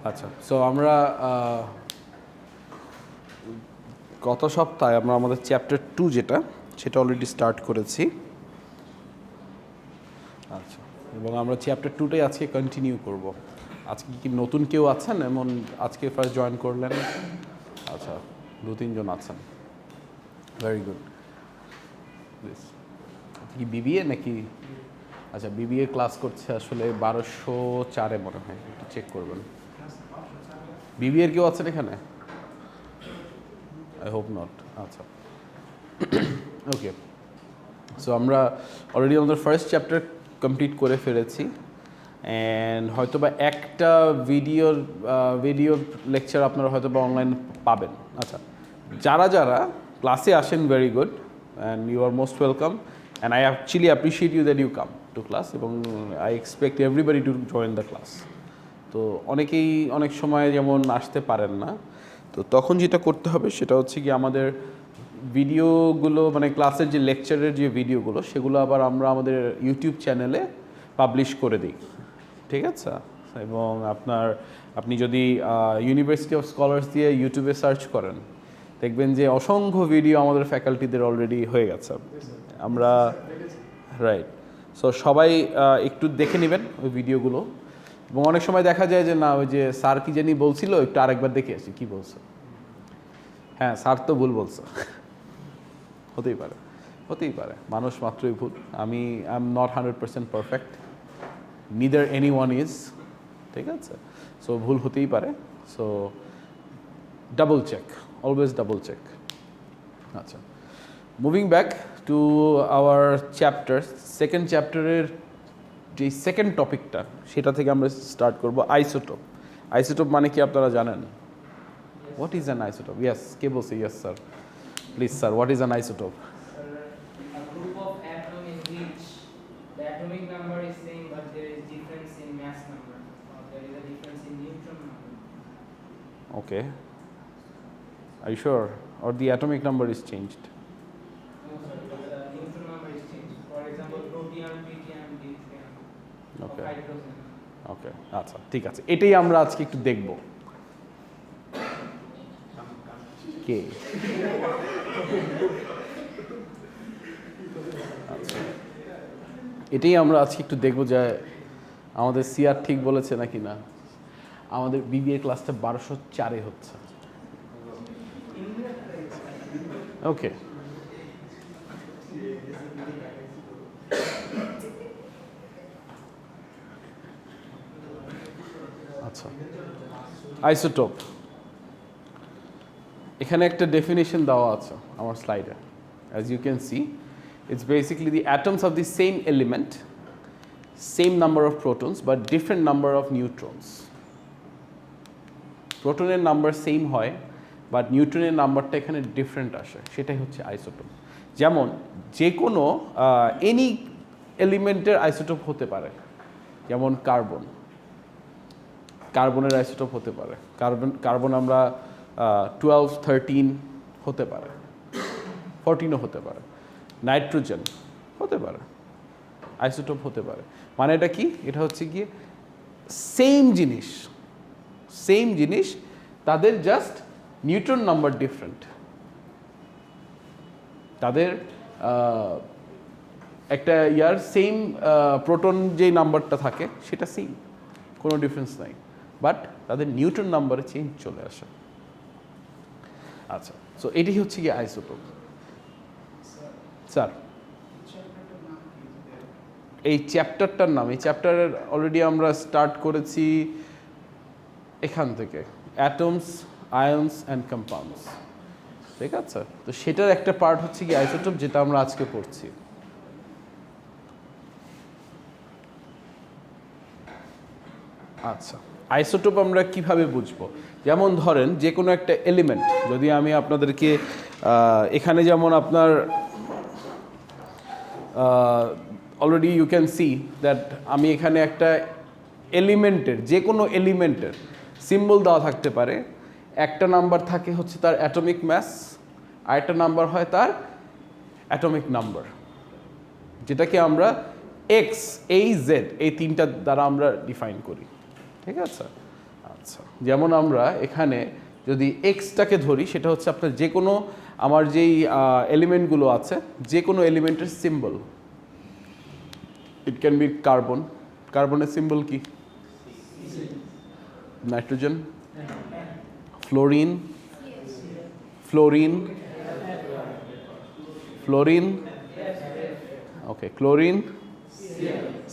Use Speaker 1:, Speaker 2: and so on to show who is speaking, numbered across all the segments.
Speaker 1: আচ্ছা, সো আমরা গত সপ্তাহে আমরা আমাদের চ্যাপ্টার 2 যেটা সেটা অলরেডি স্টার্ট করেছি। আচ্ছা, এবং আমরা চ্যাপ্টার 2টাই আজকে কন্টিনিউ করব। আজকে কি নতুন কেউ আছেন এমন আজকে ফার্স্ট জয়েন করলেন? আচ্ছা, 2-3 জন আছেন, ভেরি গুড। কি বিবিএ নাকি? আচ্ছা, বিবিএ ক্লাস করছে আসলে 1204-এ মনে হয়, একটু চেক করবেন। বিবিএর কেউ আছেন এখানে? I hope not. আচ্ছা, ওকে। সো আমরা অলরেডি আমাদের ফার্স্ট চ্যাপ্টার কমপ্লিট করে ফেলেছি, অ্যান্ড হয়তো বা একটা ভিডিও লেকচার আপনারা হয়তো বা অনলাইন পাবেন। আচ্ছা, যারা যারা ক্লাসে আসেন, very good, and you are most welcome, and I actually appreciate you that you come to class, এবং I expect everybody to join the class. তো অনেকেই অনেক সময় যেমন আসতে পারেন না, তো তখন যেটা করতে হবে সেটা হচ্ছে কি আমাদের ভিডিওগুলো, মানে ক্লাসের যে লেকচারের যে ভিডিওগুলো, সেগুলো আবার আমরা আমাদের ইউটিউব চ্যানেলে পাবলিশ করে দিই, ঠিক আছে? এবং আপনি যদি ইউনিভার্সিটি অফ স্কলার্স দিয়ে ইউটিউবে সার্চ করেন, দেখবেন যে অসংখ্য ভিডিও আমাদের ফ্যাকাল্টিদের অলরেডি হয়ে গেছে। আমরা রাইট, সো সবাই একটু দেখে নেবেন ওই ভিডিওগুলো, এবং অনেক সময় দেখা যায় যে না, ওই যে স্যার কি জানি বলছিল, একটু আরেকবার দেখে আসি কী বলছে। হ্যাঁ, স্যার তো ভুল বলছে, হতেই পারে, মানুষ মাত্রই ভুল। I am not 100% perfect, neither any one is, ঠিক আছে? সো ভুল হতেই পারে, so double check, always double check. আচ্ছা, moving back to our chapter, second চ্যাপ্টারের যে সেকেন্ড টপিকটা, সেটা থেকে আমরা স্টার্ট করব। আইসোটোপ। আইসোটোপ মানে কি আপনারা জানেন? What is an isotope? Yes, কে বলছে? Yes, sir. Please, sir, what is an isotope?
Speaker 2: A group of atom in which the atomic number is same but there is difference in mass number, or there is a difference in neutron number.
Speaker 1: Okay. Are you sure? Or the atomic number is changed?
Speaker 2: No, sir, the neutron number is changed. For example, protium, tritium, deuterium,
Speaker 1: Okay.
Speaker 2: or hydrogen.
Speaker 1: Okay. আচ্ছা, ঠিক আছে, এটাই আমরা আজকে একটু দেখব। কে? আচ্ছা, এটাই আমরা আজকে একটু দেখব যে আমাদের সিআর ঠিক বলেছে নাকি না। আমাদের বিবিএ ক্লাসটা 1204-এ হচ্ছে। ওকে, আচ্ছা, আইসোটোপ, এখানে একটা ডেফিনেশন দেওয়া আছে আমার স্লাইডে। As you can see, it's basically the atoms of the same element, same number of protons but different number of neutrons. প্রোটনের নাম্বার সেম হয়, বাট নিউট্রনের নাম্বারটা এখানে ডিফারেন্ট আসে, সেটাই হচ্ছে আইসোটোপ। যেমন যে কোনো এনি এলিমেন্টের আইসোটোপ হতে পারে, যেমন কার্বনের আইসোটোপ হতে পারে। কার্বন আমরা 12, 13 হতে পারে, 14ও হতে পারে। নাইট্রোজেন হতে পারে, আইসোটোপ হতে পারে। মানে এটা কি? এটা হচ্ছে গিয়ে সেম জিনিস, তাদের জাস্ট নিউট্রন নাম্বার ডিফারেন্ট। তাদের একটা সেম প্রোটন যেই নাম্বারটা থাকে সেটা সেম, কোনো ডিফারেন্স নাই, বাট তাদের নিউট্রন নাম্বারে চেঞ্জ চলে আসে। আচ্ছা, সো এটি হচ্ছে গিয়ে আইসোটোপ। স্যার, এই চ্যাপ্টারটার নাম, এই চ্যাপ্টারের অলরেডি আমরা স্টার্ট করেছি এখান থেকে, অ্যাটমস, আয়ন্স অ্যান্ড কম্পাউন্ডস, ঠিক আছে? তো সেটার একটা পার্ট হচ্ছে কি আইসোটোপ, যেটা আমরা আজকে পড়ছি। আচ্ছা, আইসোটোপ আমরা কিভাবে বুঝবো? যেমন ধরেন যে কোনো একটা এলিমেন্ট, যদি আমি আপনাদেরকে এখানে যেমন আপনার already you can see that আমি এখানে একটা এলিমেন্টের, যে কোনো এলিমেন্টের সিম্বল দেওয়া থাকতে পারে। একটা নাম্বার থাকে হচ্ছে তার অ্যাটমিক ম্যাস, আরেকটা নাম্বার হয় তার অ্যাটমিক নাম্বার, যেটাকে আমরা এক্স, এই জেড, এই তিনটা দ্বারা আমরা ডিফাইন করি, ঠিক আছে? আচ্ছা, যেমন আমরা এখানে যদি এক্সটাকে ধরি, সেটা হচ্ছে আপনার যে কোনো আমার যেই এলিমেন্টগুলো আছে, যে কোনো এলিমেন্টের symbol. It can be carbon, কার্বনের সিম্বল কি? নাইট্রোজেন, ফ্লোরিন, ফ্লোরিন, ফ্লোরিন, ওকে, ক্লোরিন,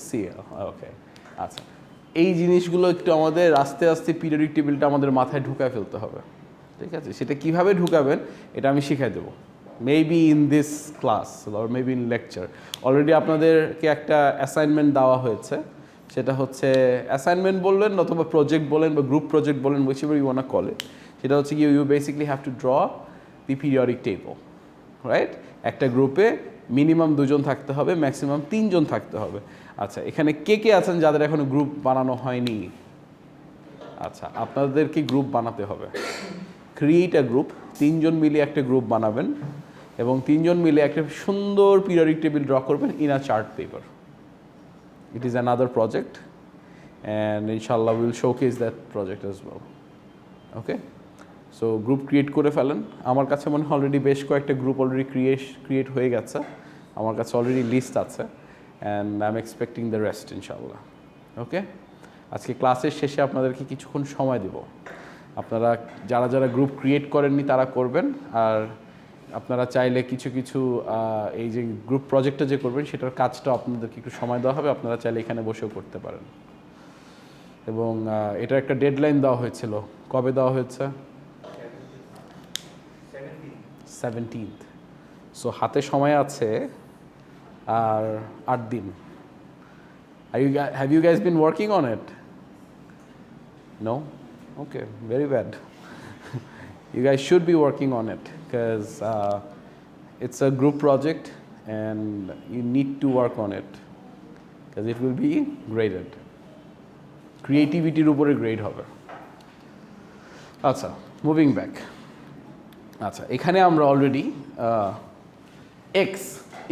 Speaker 1: সিএল, ওকে। আচ্ছা, এই জিনিসগুলো একটু আমাদের আস্তে আস্তে পিরিয়ডিক টেবিলটা আমাদের মাথায় ঢুকায় ফেলতে হবে, ঠিক আছে? সেটা কিভাবে ঢুকাবেন এটা আমি শিখাই দেবো, maybe in this class or maybe in lecture. Already আপনাদেরকে একটা অ্যাসাইনমেন্ট দেওয়া হয়েছে, সেটা হচ্ছে অ্যাসাইনমেন্ট বললেন অথবা প্রজেক্ট বলেন বা গ্রুপ প্রজেক্ট বলেন, whichever you wanna call it, সেটা হচ্ছে কি you basically have to draw the periodic table, right? একটা গ্রুপে মিনিমাম 2 জন থাকতে হবে, ম্যাক্সিমাম 3 জন থাকতে হবে। আচ্ছা, এখানে কে কে আছেন যাদের এখনো গ্রুপ বানানো হয়নি? আচ্ছা, আপনাদেরকে গ্রুপ বানাতে হবে। ক্রিয়েট আ গ্রুপ, 3 জন মিলে একটা গ্রুপ বানাবেন এবং 3 জন মিলে একটা সুন্দর পিরিয়ডিক টেবিল ড্র করবেন in a chart paper. It is another project and inshallah we'll showcase that project as well. Okay? So group create করে ফেলেন। আমার কাছে মনে হয় অলরেডি বেশ কয়েকটা গ্রুপ অলরেডি ক্রিয়েট হয়ে গেছে, আমার কাছে অলরেডি লিস্ট আছে and I am expecting the rest ইনশাল্লাহ। ওকে, আজকে ক্লাসের শেষে আপনাদেরকে কিছুক্ষণ সময় দেব, আপনারা যারা যারা গ্রুপ ক্রিয়েট করেননি তারা করবেন, আর আপনারা চাইলে কিছু কিছু এই যে গ্রুপ প্রজেক্টটা যে করবেন সেটার কাজটা আপনাদেরকে একটু সময় দেওয়া হবে, আপনারা চাইলে এখানে বসেও করতে পারেন। এবং এটার একটা ডেডলাইন দেওয়া হয়েছিল, কবে দেওয়া হয়েছে? 17th। সো হাতে সময় আছে আর 8 দিন। Have you guys been working on it? No? Okay, very bad. You guys should be working on it because it's a group project and you need to work on it because it will be graded. Creativity-র উপরে grade হবে। আচ্ছা, moving back. আচ্ছা, এখানে আমরা already x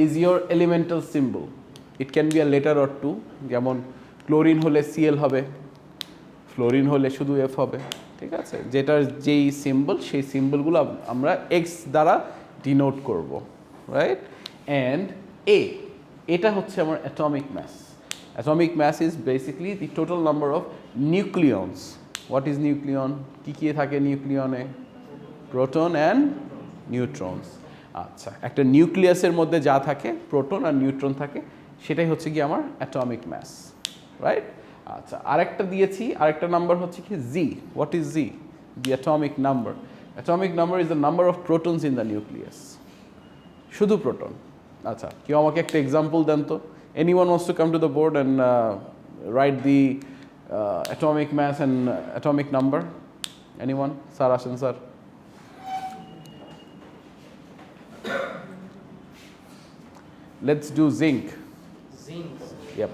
Speaker 1: is your elemental symbol. It can be a letter or two, যেমন chlorine হলে Cl হবে, fluorine হলে শুধু F হবে, ঠিক আছে? যেটার যেই সিম্বল সেই সিম্বলগুলো আমরা x দ্বারা ডিনোট করব, রাইট? অ্যান্ড এটা হচ্ছে আমার atomic mass. Atomic mass is basically the total number of nucleons. What is nucleon? কী কী থাকে নিউক্লিয়নে? Proton and নিউট্রনস। আচ্ছা, একটা নিউক্লিয়াসের মধ্যে যা থাকে, প্রোটন আর নিউট্রন থাকে, সেটাই হচ্ছে কি আমার অ্যাটমিক মাস, রাইট? আচ্ছা, আরেকটা দিয়েছি, আরেকটা নাম্বার হচ্ছে কি Z. What is Z? The atomic number. Atomic number is the number of protons in the nucleus, শুধু প্রোটন। আচ্ছা, কেউ আমাকে একটা এক্সাম্পল দেন তো। Anyone wants to come to the board and write the atomic mass and atomic number? Anyone? Sir আসেন sir. Let's do zinc.
Speaker 2: Zinc.
Speaker 1: Yep.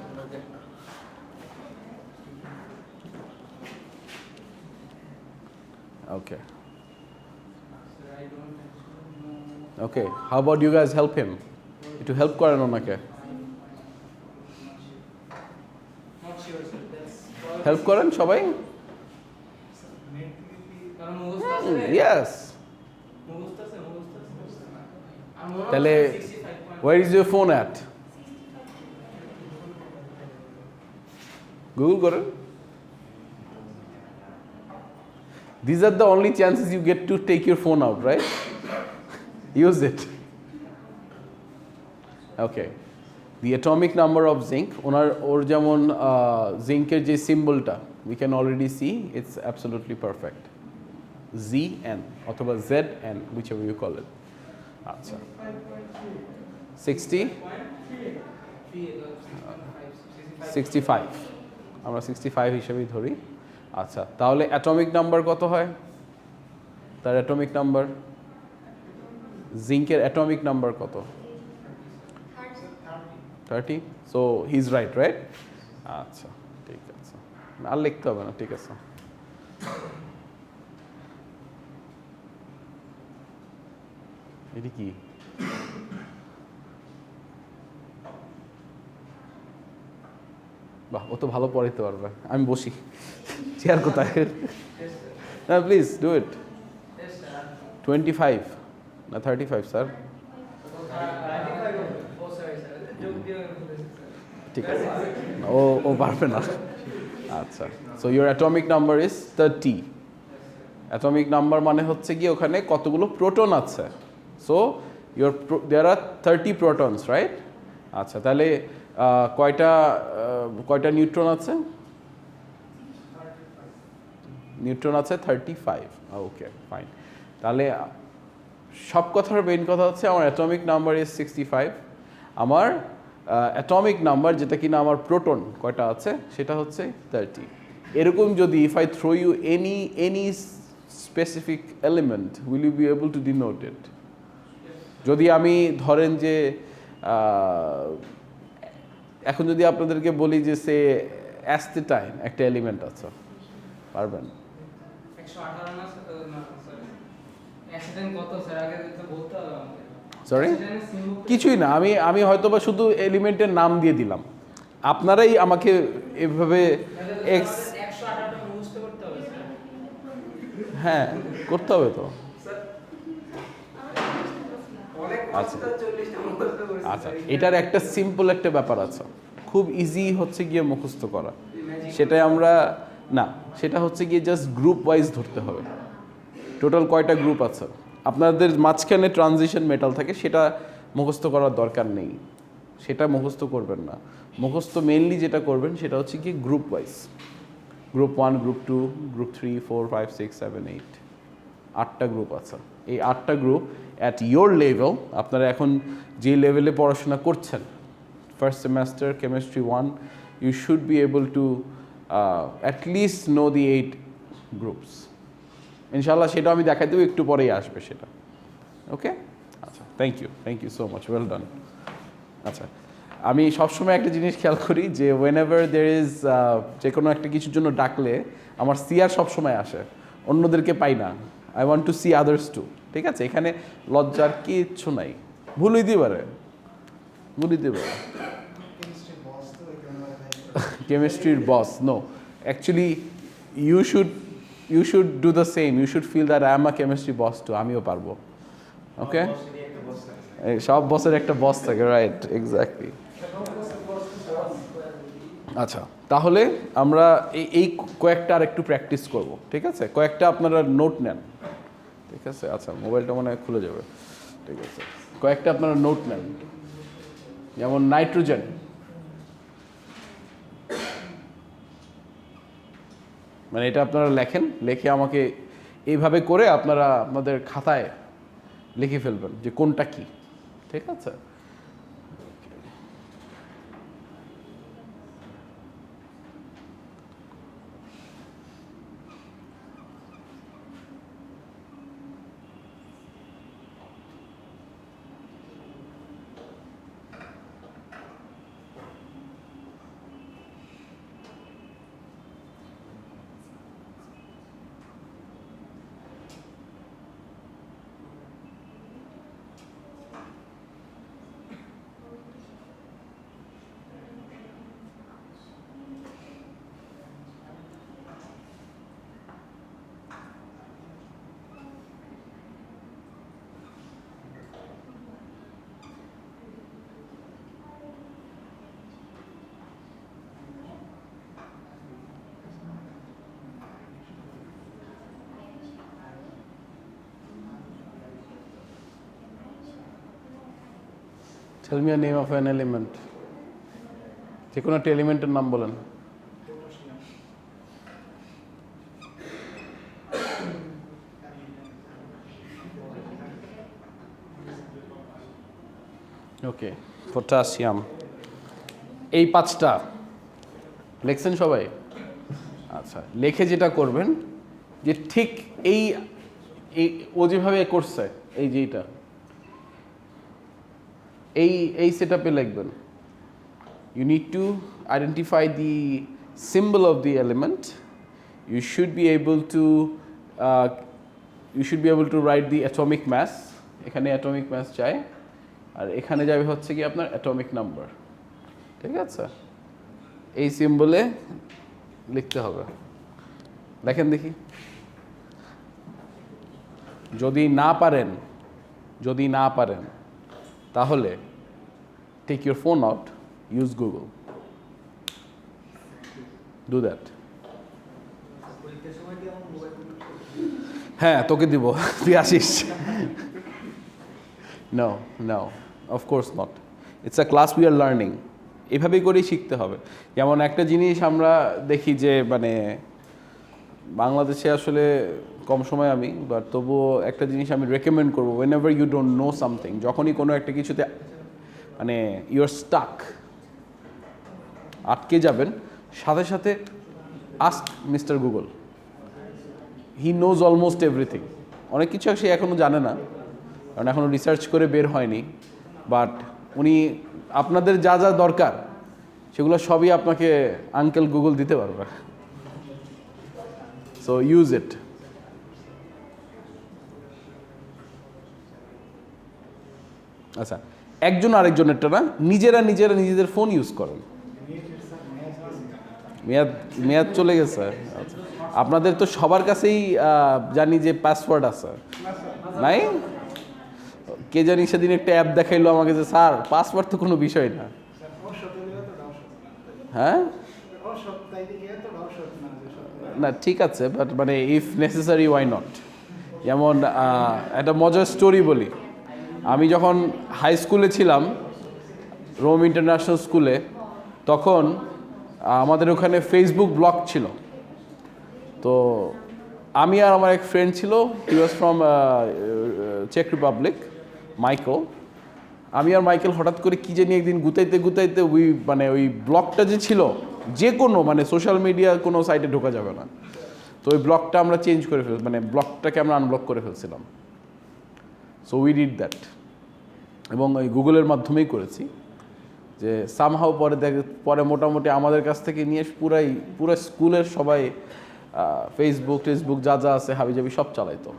Speaker 1: Okay.
Speaker 2: Sir, I don't actually know.
Speaker 1: Okay. How about you guys help him? একটু help করেন ওনাকে।
Speaker 2: Not sure, sir. That's
Speaker 1: help করেন সবাই।
Speaker 2: কারণ মুখস্থ আছে রে?
Speaker 1: Yes.
Speaker 2: মুখস্থ আছে, মুখস্থ আছে। আর মনে হচ্ছে
Speaker 1: তাহলে
Speaker 2: 65
Speaker 1: where is your phone at? Google করেন। These are the only chances you get to take your phone out, right? Use it. Okay. The atomic number of zinc, ওর যেমন জিঙ্কের যে সিম্বলটা, we can already see it's absolutely perfect. Zn অথবা Zn, whichever you call it. আচ্ছা, 65, আমরা 65 হিসেবেই ধরি। আচ্ছা, তাহলে অ্যাটমিক নাম্বার কত হয়? তার অ্যাটমিক নাম্বার, জিঙ্কের অ্যাটমিক নাম্বার কত? 30। So he is right, right? আচ্ছা, ঠিক আছে, আর লিখতে হবে না, ঠিক আছে। এটি কি? বাহ, ও তো ভালো পড়াইতে পারবে, আমি বসি। চেয়ার কোথায়? না প্লিজ ডু ইট। 25 না 35 স্যার? ঠিক আছে, ও পারবে না। আচ্ছা, so your atomic number is 30। Atomic number মানে হচ্ছে কি ওখানে কতগুলো প্রোটন আছে। So your there are 30 protons, right? আচ্ছা, তাহলে কয়টা নিউট্রন আছে? নিউট্রন আছে 35। Okay fine. তাহলে সব কথার মেইন কথা হচ্ছে আমার অ্যাটমিক নাম্বার ইজ 65। আমার অ্যাটমিক নাম্বার যেটা কিনা আমার প্রোটন কয়টা আছে সেটা হচ্ছে 30। এরকম যদি if I throw you any specific element, will you be able to denote it? যদি আমি ধরেন যে এখন যদি আপনাদেরকে বলি যে সে অ্যাসিটাইন একটা এলিমেন্ট আছে, পারবেন?
Speaker 2: 118 না সরি, অ্যাসিডেন্ট কত স্যার আগে তো বলতে হবে আমাকে।
Speaker 1: সরি, কিছুই না, আমি হয়তোবা শুধু এলিমেন্টের নাম দিয়ে দিলাম, আপনারাই আমাকে এভাবে এক্স
Speaker 2: 118টা মুখস্থ করতে হবে স্যার।
Speaker 1: হ্যাঁ করতে হবে তো। আচ্ছা আচ্ছা, এটার একটা সিম্পল একটা ব্যাপার আছে, খুব ইজি হচ্ছে গিয়ে মুখস্থ করা। সেটাই আমরা না, সেটা হচ্ছে গিয়ে জাস্ট গ্রুপ ওয়াইজ ধরতে হবে। টোটাল কয়টা গ্রুপ আছে, আপনাদের মাঝখানে ট্রানজিশন মেটাল থাকে, সেটা মুখস্থ করার দরকার নেই, সেটা মুখস্থ করবেন না। মুখস্থ মেইনলি যেটা করবেন সেটা হচ্ছে কি group wise, group 1, group 2, group 3, 4, 5, 6, 7, 8, 8টা গ্রুপ আছে। এই 8টা গ্রুপ অ্যাট ইয়োর লেভেল, আপনারা এখন যে লেভেলে পড়াশোনা করছেন, first semester chemistry 1, you should be able to at least know the 8 groups. ইনশাল্লাহ সেটা আমি দেখাই দেবো, একটু পরেই আসবে সেটা। ওকে, আচ্ছা, thank you so much, well done. আচ্ছা, আমি সবসময় একটা জিনিস খেয়াল করি যে ওয়েন এভার দের ইজ যে কোনো একটা কিছুর জন্য ডাকলে আমার সিআর সবসময় আসে, অন্যদেরকে পাই না। I want to see others too. ঠিক আছে, এখানে লজ্জার কিচ্ছু নাই, ভুল হইতে পারে, কেমিস্ট্রির boss, no, actually you should do the same, you should feel that I am a chemistry boss too, আমিও পারবো। ওকে, সব বসের একটা বস থাকে, রাইট, এক্স্যাক্টলি। আচ্ছা, তাহলে আমরা এই কয়েকটা আর একটু প্র্যাকটিস করব, ঠিক আছে? কয়েকটা আপনারা নোট নেন, ঠিক আছে? আচ্ছা, মোবাইলটা মনে হয় খুলে যাবে, ঠিক আছে? কয়েকটা আপনারা নোট নেন, যেমন নাইট্রোজেন, মানে এটা আপনারা লেখেন, লিখে আমাকে এইভাবে করে আপনারা আপনাদের খাতায় লিখে ফেলবেন যে কোনটা কি, ঠিক আছে? Tell me a name of an element. যে কোনো একটা এলিমেন্টের নাম বলেন। ওকে, পটাশিয়াম। এই 5টা লিখছেন সবাই? আচ্ছা, লিখে যেটা করবেন যে ঠিক এই ও যেভাবে করছে, এই যে এটা এই সেটআপে লিখবেন। You need to identify the symbol of the element. You should be able to write the atomic mass. এখানে atomic mass চাই, আর এখানে যাবে হচ্ছে কি আপনার atomic number, ঠিক আছে? এই সিম্বলে লিখতে হবে। দেখেন দেখি, যদি না পারেন তাহলে take your phone out, use Google, do that. হ্যাঁ, তোকে দিব, তুই আসিস। No, of course not. It's a class we are learning. এভাবেই করেই শিখতে হবে। যেমন একটা জিনিস আমরা দেখি যে মানে বাংলাদেশে আসলে কম সময় আমি, বাট তবুও একটা জিনিস আমি রেকমেন্ড করবো, whenever you don't know something, যখনই কোনো একটা কিছুতে মানে ইউর স্টাক, আটকে যাবেন, সাথে সাথে ask mister Google. He knows almost everything. অনেক কিছু সে এখনও জানে না, কারণ এখনও রিসার্চ করে বের হয়নি, বাট উনি আপনাদের যা যা দরকার সেগুলো সবই আপনাকে আঙ্কেল গুগল দিতে পারবে। So use it. আচ্ছা, একজন আরেকজনেরটা না, নিজেদের ফোন ইউজ করেন। মেয়াদ চলে গেছে। আচ্ছা, আপনাদের তো সবার কাছেই জানি যে পাসওয়ার্ড আছে, নাই? কে জানি সেদিন একটা অ্যাপ দেখাইলো আমাকে যে স্যার পাসওয়ার্ড তো কোনো বিষয় না। হ্যাঁ, না ঠিক আছে, বাট মানে ইফ নেসেসারি ওয়াই নট। যেমন একটা মজার স্টোরি বলি। আমি যখন হাই স্কুলে ছিলাম, রোম ইন্টারন্যাশনাল স্কুলে, তখন আমাদের ওখানে ফেসবুক ব্লগ ছিল। তো আমি আর আমার এক ফ্রেন্ড ছিল, হি ওয়াজ ফ্রম চেক রিপাবলিক, মাইকেল। আমি আর মাইকেল হঠাৎ করে কী জানি একদিন গুতাইতে ওই ব্লগটা যে ছিল, যে কোনো মানে সোশ্যাল মিডিয়া কোনো সাইটে ঢোকা যাবে না, তো ওই ব্লগটা আমরা চেঞ্জ করে মানে ব্লগটাকে আমরা আনব্লক করে ফেলছিলাম। সো উই ডিড দ্যাট, এবং ওই গুগলের মাধ্যমেই করেছি। যে সামহাও পরে মোটামুটি আমাদের কাছ থেকে নিয়ে পুরো স্কুলের সবাই ফেসবুক যা আছে হাবিজাবি সব চালাইতো।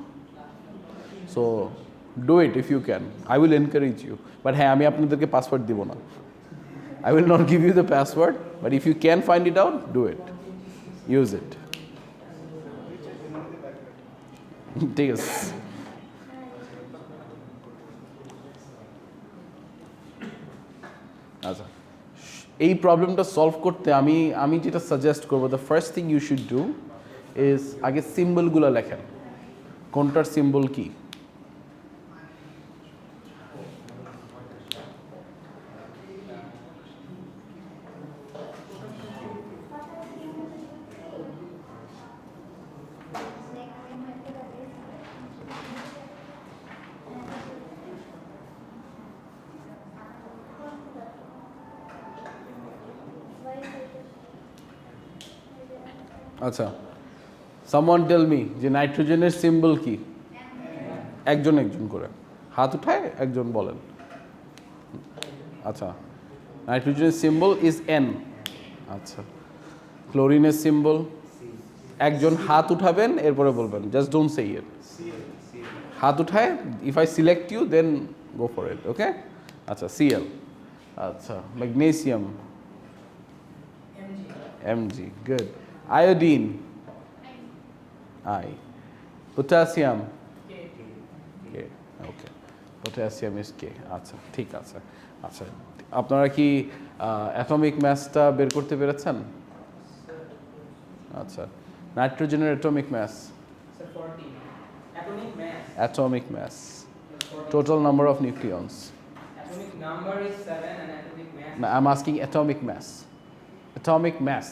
Speaker 1: So do it if you can, I will encourage you. But হ্যাঁ, আমি আপনাদেরকে পাসওয়ার্ড দিব না, I will not give you the password, but if you can find it out, do it, use it. ঠিক আছে। আচ্ছা, এই প্রবলেমটা সলভ করতে আমি যেটা সাজেস্ট করবো, the first thing you should do is আগে সিম্বলগুলো লেখেন, কোনটার সিম্বল কি। আচ্ছা, সামওয়ান টেল মি যে নাইট্রোজেনের সিম্বল কি। একজন করে হাত উঠায় একজন বলেন। আচ্ছা, নাইট্রোজেনের সিম্বল ইজ এন। আচ্ছা, ক্লোরিনের সিম্বল, একজন হাত উঠাবেন, এরপরে বলবেন, জাস্ট ডোন্ট সে ইট। হাত উঠায়, if I select you then go for it, okay. আচ্ছা, সিএল। আচ্ছা, magnesium, MG, good. Iodine, I. Potassium, K, okay, potassium is K. আচ্ছা, ঠিক আছে। আচ্ছা, আপনারা কি অ্যাটমিক ম্যাসটা বের করতে পেরেছেন? আচ্ছা, নাইট্রোজেনের atomic mass, atomic mass, total number of nucleons.
Speaker 2: Atomic number is 7 and atomic mass.
Speaker 1: No, I'm asking atomic mass. Atomic mass.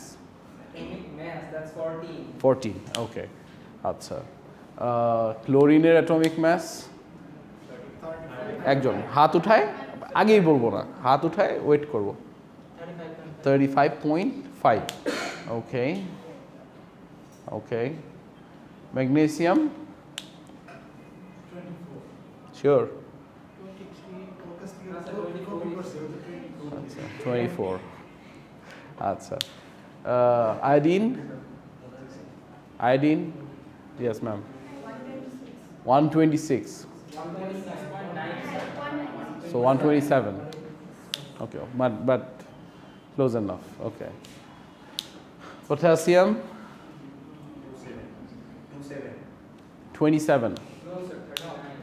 Speaker 2: Atomic mass, that's 14.
Speaker 1: 14, okay. আচ্ছা, ক্লোরিনের অ্যাটমিক ম্যাস, একজন হাত উঠায়, আগেই বলবো না, হাত উঠায় ওয়েট করব, 35.5, ওকে ওকে। Magnesium, sure? আচ্ছা, 24। আচ্ছা, iodine, yes ma'am, 126, so 127, okay, but close enough, okay. Potassium, 27.
Speaker 2: No, sir.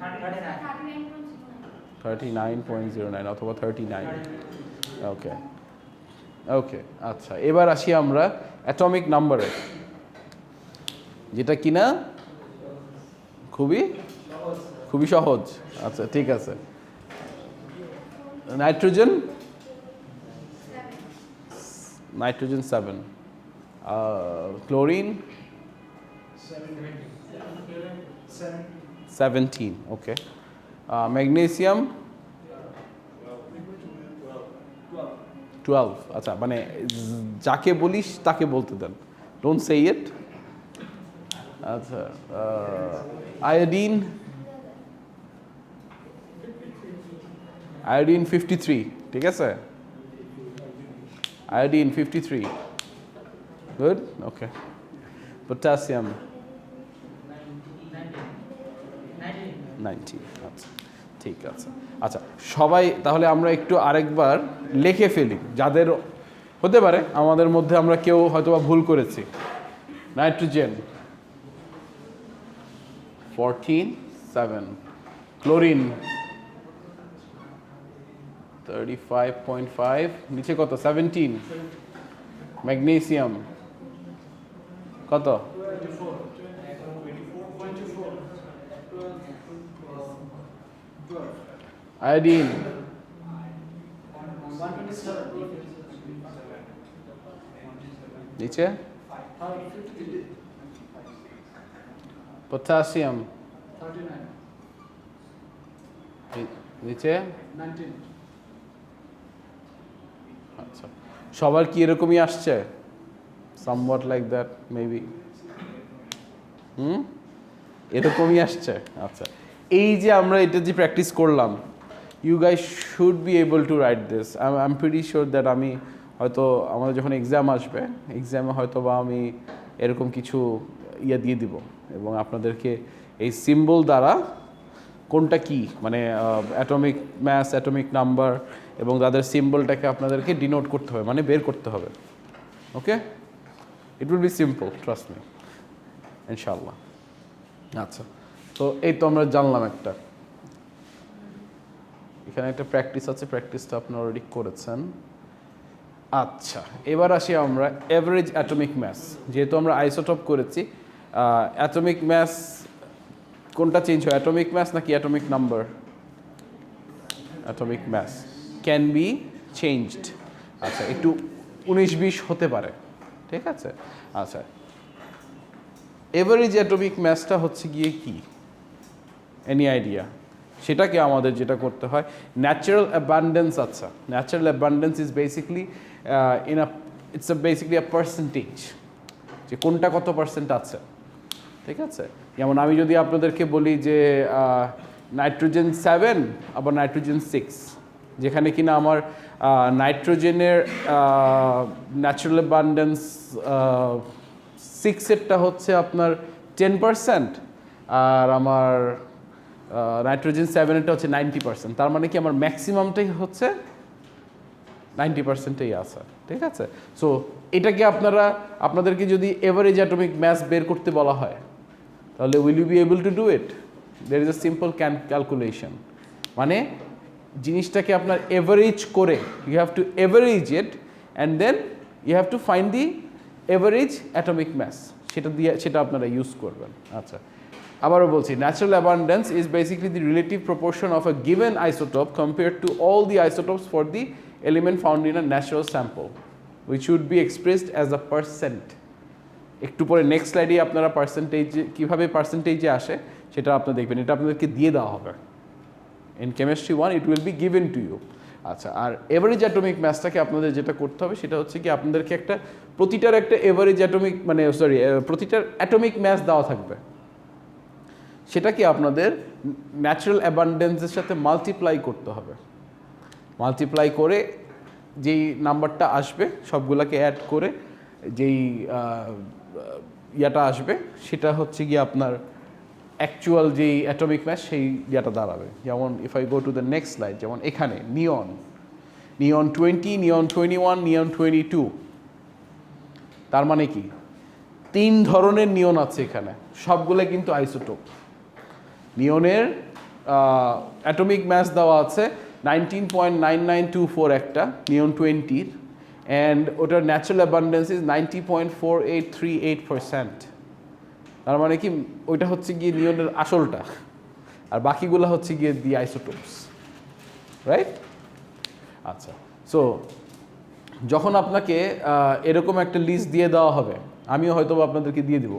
Speaker 2: 39.
Speaker 1: 39.09 অথবা 39. ওকে ওকে আচ্ছা, এবার আসি আমরা অ্যাটমিক নাম্বারে, যেটা কিনা খুবই খুবই সহজ। আচ্ছা ঠিক আছে, নাইট্রোজেন 7, ক্লোরিন 17, ওকে, ম্যাগনেসিয়াম 12, আচ্ছা মানে যাকে বলিস তাকে বলতে দেন, ডোন্ট সে ইট। আচ্ছা, আয়োডিন 53, ঠিক আছে, আয়োডিন 53, গুড, ওকে। পটাশিয়াম 90, আচ্ছা ঠিক আছে। আচ্ছা সবাই তাহলে আমরা একটু আরেকবার লিখে ফেলি, যাদের হতে পারে আমাদের মধ্যে আমরা কেউ হয়তোবা ভুল করেছি। নাইট্রোজেন 14.7, ক্লোরিন 35.5, নিচে কত 17, ম্যাগনেসিয়াম কত
Speaker 2: 12.
Speaker 1: আয়োডিন
Speaker 2: 127.
Speaker 1: নিচে, পটাশিয়াম
Speaker 2: 39.
Speaker 1: নিচে,
Speaker 2: 19.
Speaker 1: আচ্ছা সবার কি এরকমই আসছে, সামওয়াট লাইক দ্যাট মেবি, এরকমই আসছে। আচ্ছা এই যে আমরা এটা যে প্র্যাকটিস করলাম, you guys should be able to write this. I am pretty sure that আমি হয়তো আমাদের যখন এক্সাম আসবে, এক্সামে হয়তো বা আমি এরকম কিছু ইয়ে দিয়ে দিব, এবং আপনাদেরকে এই সিম্বল দ্বারা কোনটা কি মানে অ্যাটমিক ম্যাস, অ্যাটমিক নাম্বার এবং তাদের সিম্বলটাকে আপনাদেরকে ডিনোট করতে হবে, মানে বের করতে হবে। Okay, it will be simple, trust me, ইনশাআল্লাহ। আচ্ছা তো এই তো আমরা জানলাম একটা, এখানে একটা প্র্যাকটিস আছে, প্র্যাকটিসটা আপনি অলরেডি করেছেন। আচ্ছা এবার আসি আমরা এভারেজ অ্যাটমিক ম্যাস, যেহেতু আমরা আইসোটপ করেছি, অ্যাটমিক ম্যাস কোনটা চেঞ্জ হয়, অ্যাটমিক ম্যাস নাকি atomic number? Atomic mass can be changed. আচ্ছা একটু 19-20 হতে পারে, ঠিক আছে। আচ্ছা এভারেজ অ্যাটমিক ম্যাসটা হচ্ছে গিয়ে কি, এনি আইডিয়া? সেটাকে আমাদের যেটা করতে হয়, ন্যাচারাল অ্যাবান্ডেন্স। আচ্ছা natural abundance is basically basically a percentage, যে কোনটা কত পার্সেন্ট আছে, ঠিক আছে। যেমন আমি যদি আপনাদেরকে বলি যে নাইট্রোজেন 7 আবার নাইট্রোজেন 6, যেখানে কিনা আমার নাইট্রোজেনের ন্যাচারাল অ্যাবান্ডেন্স 6-এরটা হচ্ছে আপনার 10%, আর আমার নাইট্রোজেন 7-এরটা হচ্ছে 90%, তার মানে কি আমার ম্যাক্সিমামটাই হচ্ছে 90%-এই আছে, ঠিক আছে। সো এটাকে আপনাদেরকে যদি এভারেজ অ্যাটমিক ম্যাস বের করতে বলা হয়, তাহলে will you be able to do it? There is a simple calculation, মানে জিনিসটাকে আপনার এভারেজ করে, you have to average it and then you have to find the average atomic mass, সেটা আপনারা ইউজ করবেন। আচ্ছা আবারও বলছি, natural abundance is basically the relative proportion of a given isotope compare to all the isotopes for the element found in a natural sample which would B expressed as a percent. একটু পরে next স্লাইডে আপনারা পার্সেন্টেজে কীভাবে পার্সেন্টেজে আসে সেটা আপনি দেখবেন, এটা আপনাদেরকে দিয়ে দেওয়া হবে। In chemistry 1 it will be given to you. আচ্ছা আর এভারেজ অ্যাটমিক ম্যাসটাকে আপনাদের যেটা করতে হবে সেটা হচ্ছে কি, আপনাদেরকে প্রতিটার একটা এভারেজ অ্যাটমিক প্রতিটার অ্যাটমিক ম্যাস দেওয়া থাকবে, সেটাকে আপনাদের ন্যাচারাল অ্যাবান্ডেন্সের সাথে মাল্টিপ্লাই করতে হবে। মাল্টিপ্লাই করে যেই নাম্বারটা আসবে সবগুলোকে অ্যাড করে যেই ইয়াটা আসবে সেটা হচ্ছে গিয়ে আপনার অ্যাকচুয়াল যেই অ্যাটমিক ম্যাস সেই ইয়াটা দাঁড়াবে। যেমন if I go to the next slide, যেমন এখানে নিয়ন 20, নিয়ন 21, নিয়ন 22, তার মানে কি 3 ধরনের নিয়ন আছে এখানে, সবগুলো কিন্তু আইসোটোপ। নিয়নের অ্যাটমিক ম্যাস দেওয়া আছে 19.9924 একটা নিয়ন 20-র, অ্যান্ড ওটার ন্যাচারাল অ্যাবান্ডেন্স ইজ 90.4838%। তার মানে কি ওইটা হচ্ছে গিয়ে নিয়নের আসলটা, আর বাকিগুলো হচ্ছে গিয়ে দি আইসোটোপস, রাইট? আচ্ছা, সো যখন আপনাকে এরকম একটা লিস্ট দিয়ে দেওয়া হবে, আমিও হয়তো আপনাদেরকে দিয়ে দিব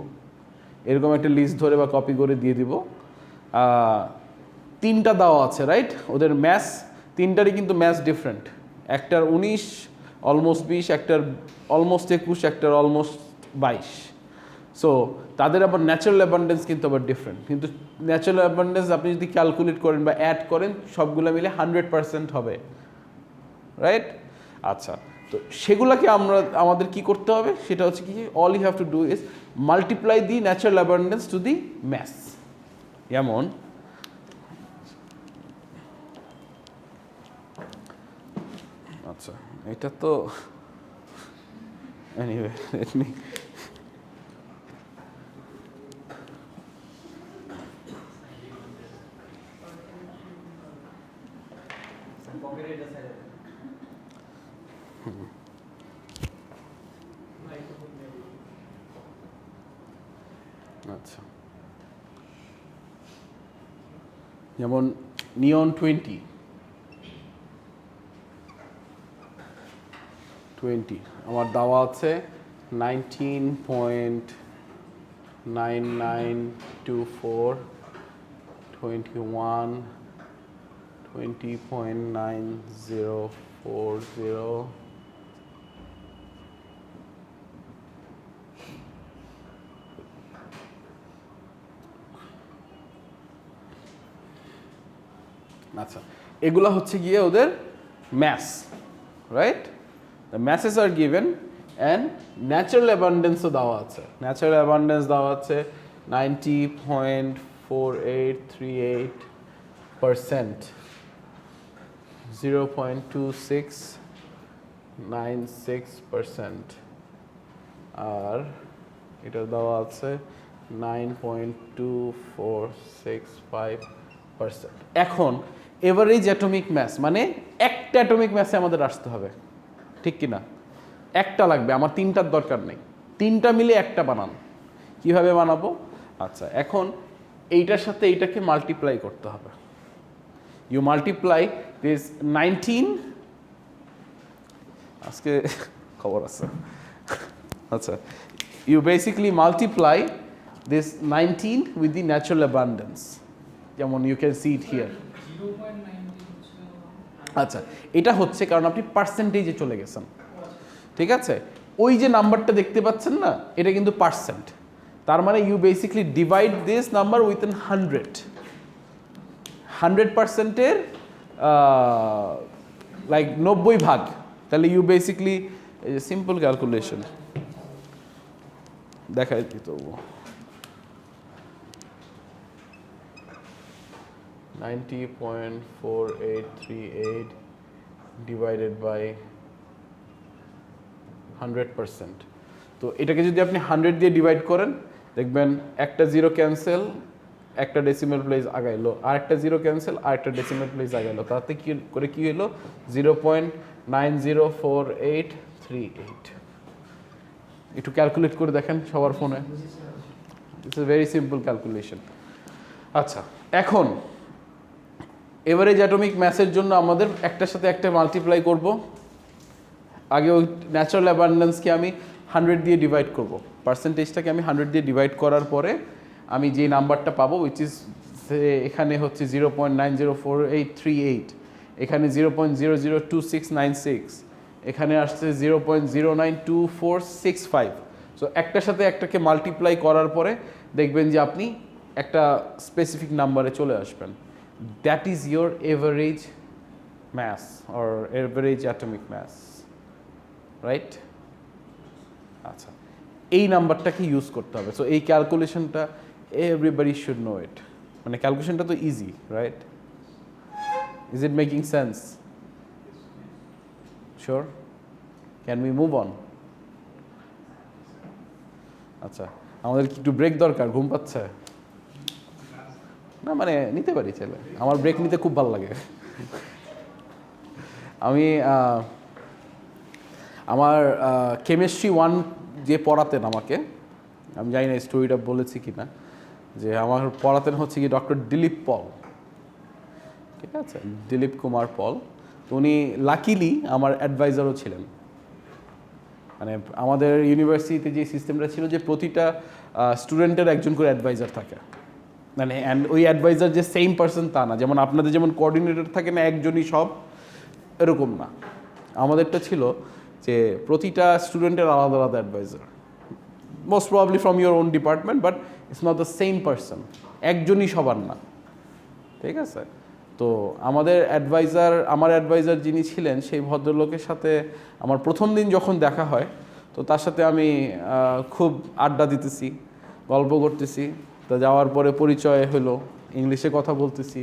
Speaker 1: এরকম একটা লিস্ট ধরে বা কপি করে দিয়ে দিব। 3টা দেওয়া আছে, রাইট? ওদের ম্যাথস 3টারই কিন্তু ম্যাথস ডিফারেন্ট। একটার 19, অলমোস্ট 20, একটার অলমোস্ট 21, একটার অলমোস্ট 22। সো তাদের আবার ন্যাচারাল অ্যাবান্ডেন্স কিন্তু আবার ডিফারেন্ট। কিন্তু ন্যাচারাল অ্যাবান্ডেন্স আপনি যদি ক্যালকুলেট করেন বা অ্যাড করেন, সবগুলো মিলে 100% হবে, রাইট? আচ্ছা, তো সেগুলোকে আমাদের কি করতে হবে সেটা হচ্ছে কি, all you have to do is multiply the natural abundance to the mass. যেমন আচ্ছা, এটা তো এনিওয়ে লেট মি আচ্ছা, যেমন নিয়ন 20 আমার দেওয়া আছে 19.9924, 21, 20.9040, আচ্ছা, এগুলা হচ্ছে গিয়ে ওদের mass, right? The masses are given and natural অ্যাবান্ডেন্সও দেওয়া আছে। ন্যাচারাল অ্যাবান্ডেন্স দেওয়া আছে 90.4838%, 0.2696%, আর এটা দেওয়া আছে 9.2465%। এখন এভারেজ অ্যাটমিক ম্যাস মানে একটা অ্যাটমিক ম্যাসে আমাদের আসতে হবে, ঠিক কি না? একটা লাগবে, আমার 3টার দরকার নেই। 3টা মিলে একটা বানান। কিভাবে বানাবো? আচ্ছা, এখন এইটার সাথে এইটাকে মাল্টিপ্লাই করতে হবে। ইউ মাল্টিপ্লাই দিস 19, আজকে খবর আছে। আচ্ছা, you basically multiply this 19 with the natural abundance, যেমন you can see it here. আচ্ছা, এটা হচ্ছে কারণ আপনি পার্সেন্টেজে চলে গেছেন, ঠিক আছে? ওই যে নাম্বারটা দেখতে পাচ্ছেন না, এটা কিন্তু পার্সেন্ট। তার মানে you basically divide this number with 100%-এর লাইক 90 ভাগ। তাহলে ইউ বেসিক্যালি সিম্পল ক্যালকুলেশন দেখাই দিত 90.4838 ডিভাইডেড বাই 100%। তো এটাকে যদি আপনি 100 দিয়ে ডিভাইড করেন, দেখবেন একটা জিরো ক্যান্সেল, একটা ডেসিমাল প্লেস আগাইলো, আর একটা জিরো ক্যান্সেল, আর একটা ডেসিমাল প্লেস আগাইলো। তাতে কি করে কি হলো? 0.904838। একটু ক্যালকুলেট করে দেখেন সবার ফোনে। It's a very simple calculation. আচ্ছা, এখন এভারেজ অ্যাটমিক ম্যাসের জন্য আমাদের একটার সাথে একটা মাল্টিপ্লাই করব। আগে ওই ন্যাচারাল অ্যাবান্ডেন্সকে আমি 100 দিয়ে ডিভাইড করব, পার্সেন্টেজটাকে আমি 100 দিয়ে ডিভাইড করার পরে আমি যে নাম্বারটা পাবো, উইচ ইজ এখানে হচ্ছে 0.904838, এখানে 0.002696, এখানে আসছে 0.092465। সো একটার সাথে একটাকে মাল্টিপ্লাই করার পরে দেখবেন যে আপনি একটা স্পেসিফিক নাম্বারে চলে আসবেন। That is your average mass or average atomic mass, right? আচ্ছা, এই নাম্বারটাকে ইউজ করতে হবে। সো এই ক্যালকুলেশনটা এভরিবডি শুড নো ইট। মানে ক্যালকুলেশনটা তো easy, right? Is it making sense? Sure? Can we move on? আচ্ছা, আমাদের কি একটু ব্রেক দরকার? ঘুম পাচ্ছে না? মানে নিতে পারি ছেলে, আমার ব্রেক নিতে খুব ভালো লাগে। আমি আমার কেমিস্ট্রি 1 যে পড়াতেন আমাকে, আমি জানি না স্টোরিটা বলেছি কি না, যে আমার পড়াতেন হচ্ছে কি ডক্টর দিলীপ পল, ঠিক আছে, দিলীপ কুমার পল। তো উনি লাকিলি আমার অ্যাডভাইজারও ছিলেন। মানে আমাদের ইউনিভার্সিটিতে যে সিস্টেমটা ছিল যে প্রতিটা স্টুডেন্টের একজন করে অ্যাডভাইজার থাকে, মানে অ্যান্ড ওই অ্যাডভাইজার যে সেম পার্সন তা না, যেমন আপনাদের যেমন কোঅর্ডিনেটর থাকে না একজনই সব, এরকম না। আমাদেরটা ছিল যে প্রতিটা স্টুডেন্টের আলাদা আলাদা advisor, most probably from your own department, but it's not the same person, একজনই সবার না, ঠিক আছে। তো আমার অ্যাডভাইজার যিনি ছিলেন সেই ভদ্রলোকের সাথে আমার প্রথম দিন যখন দেখা হয়, তো তার সাথে আমি খুব আড্ডা দিতেছি, গল্প করতেছি। তো যাওয়ার পরে পরিচয় হলো, ইংলিশে কথা বলতেছি।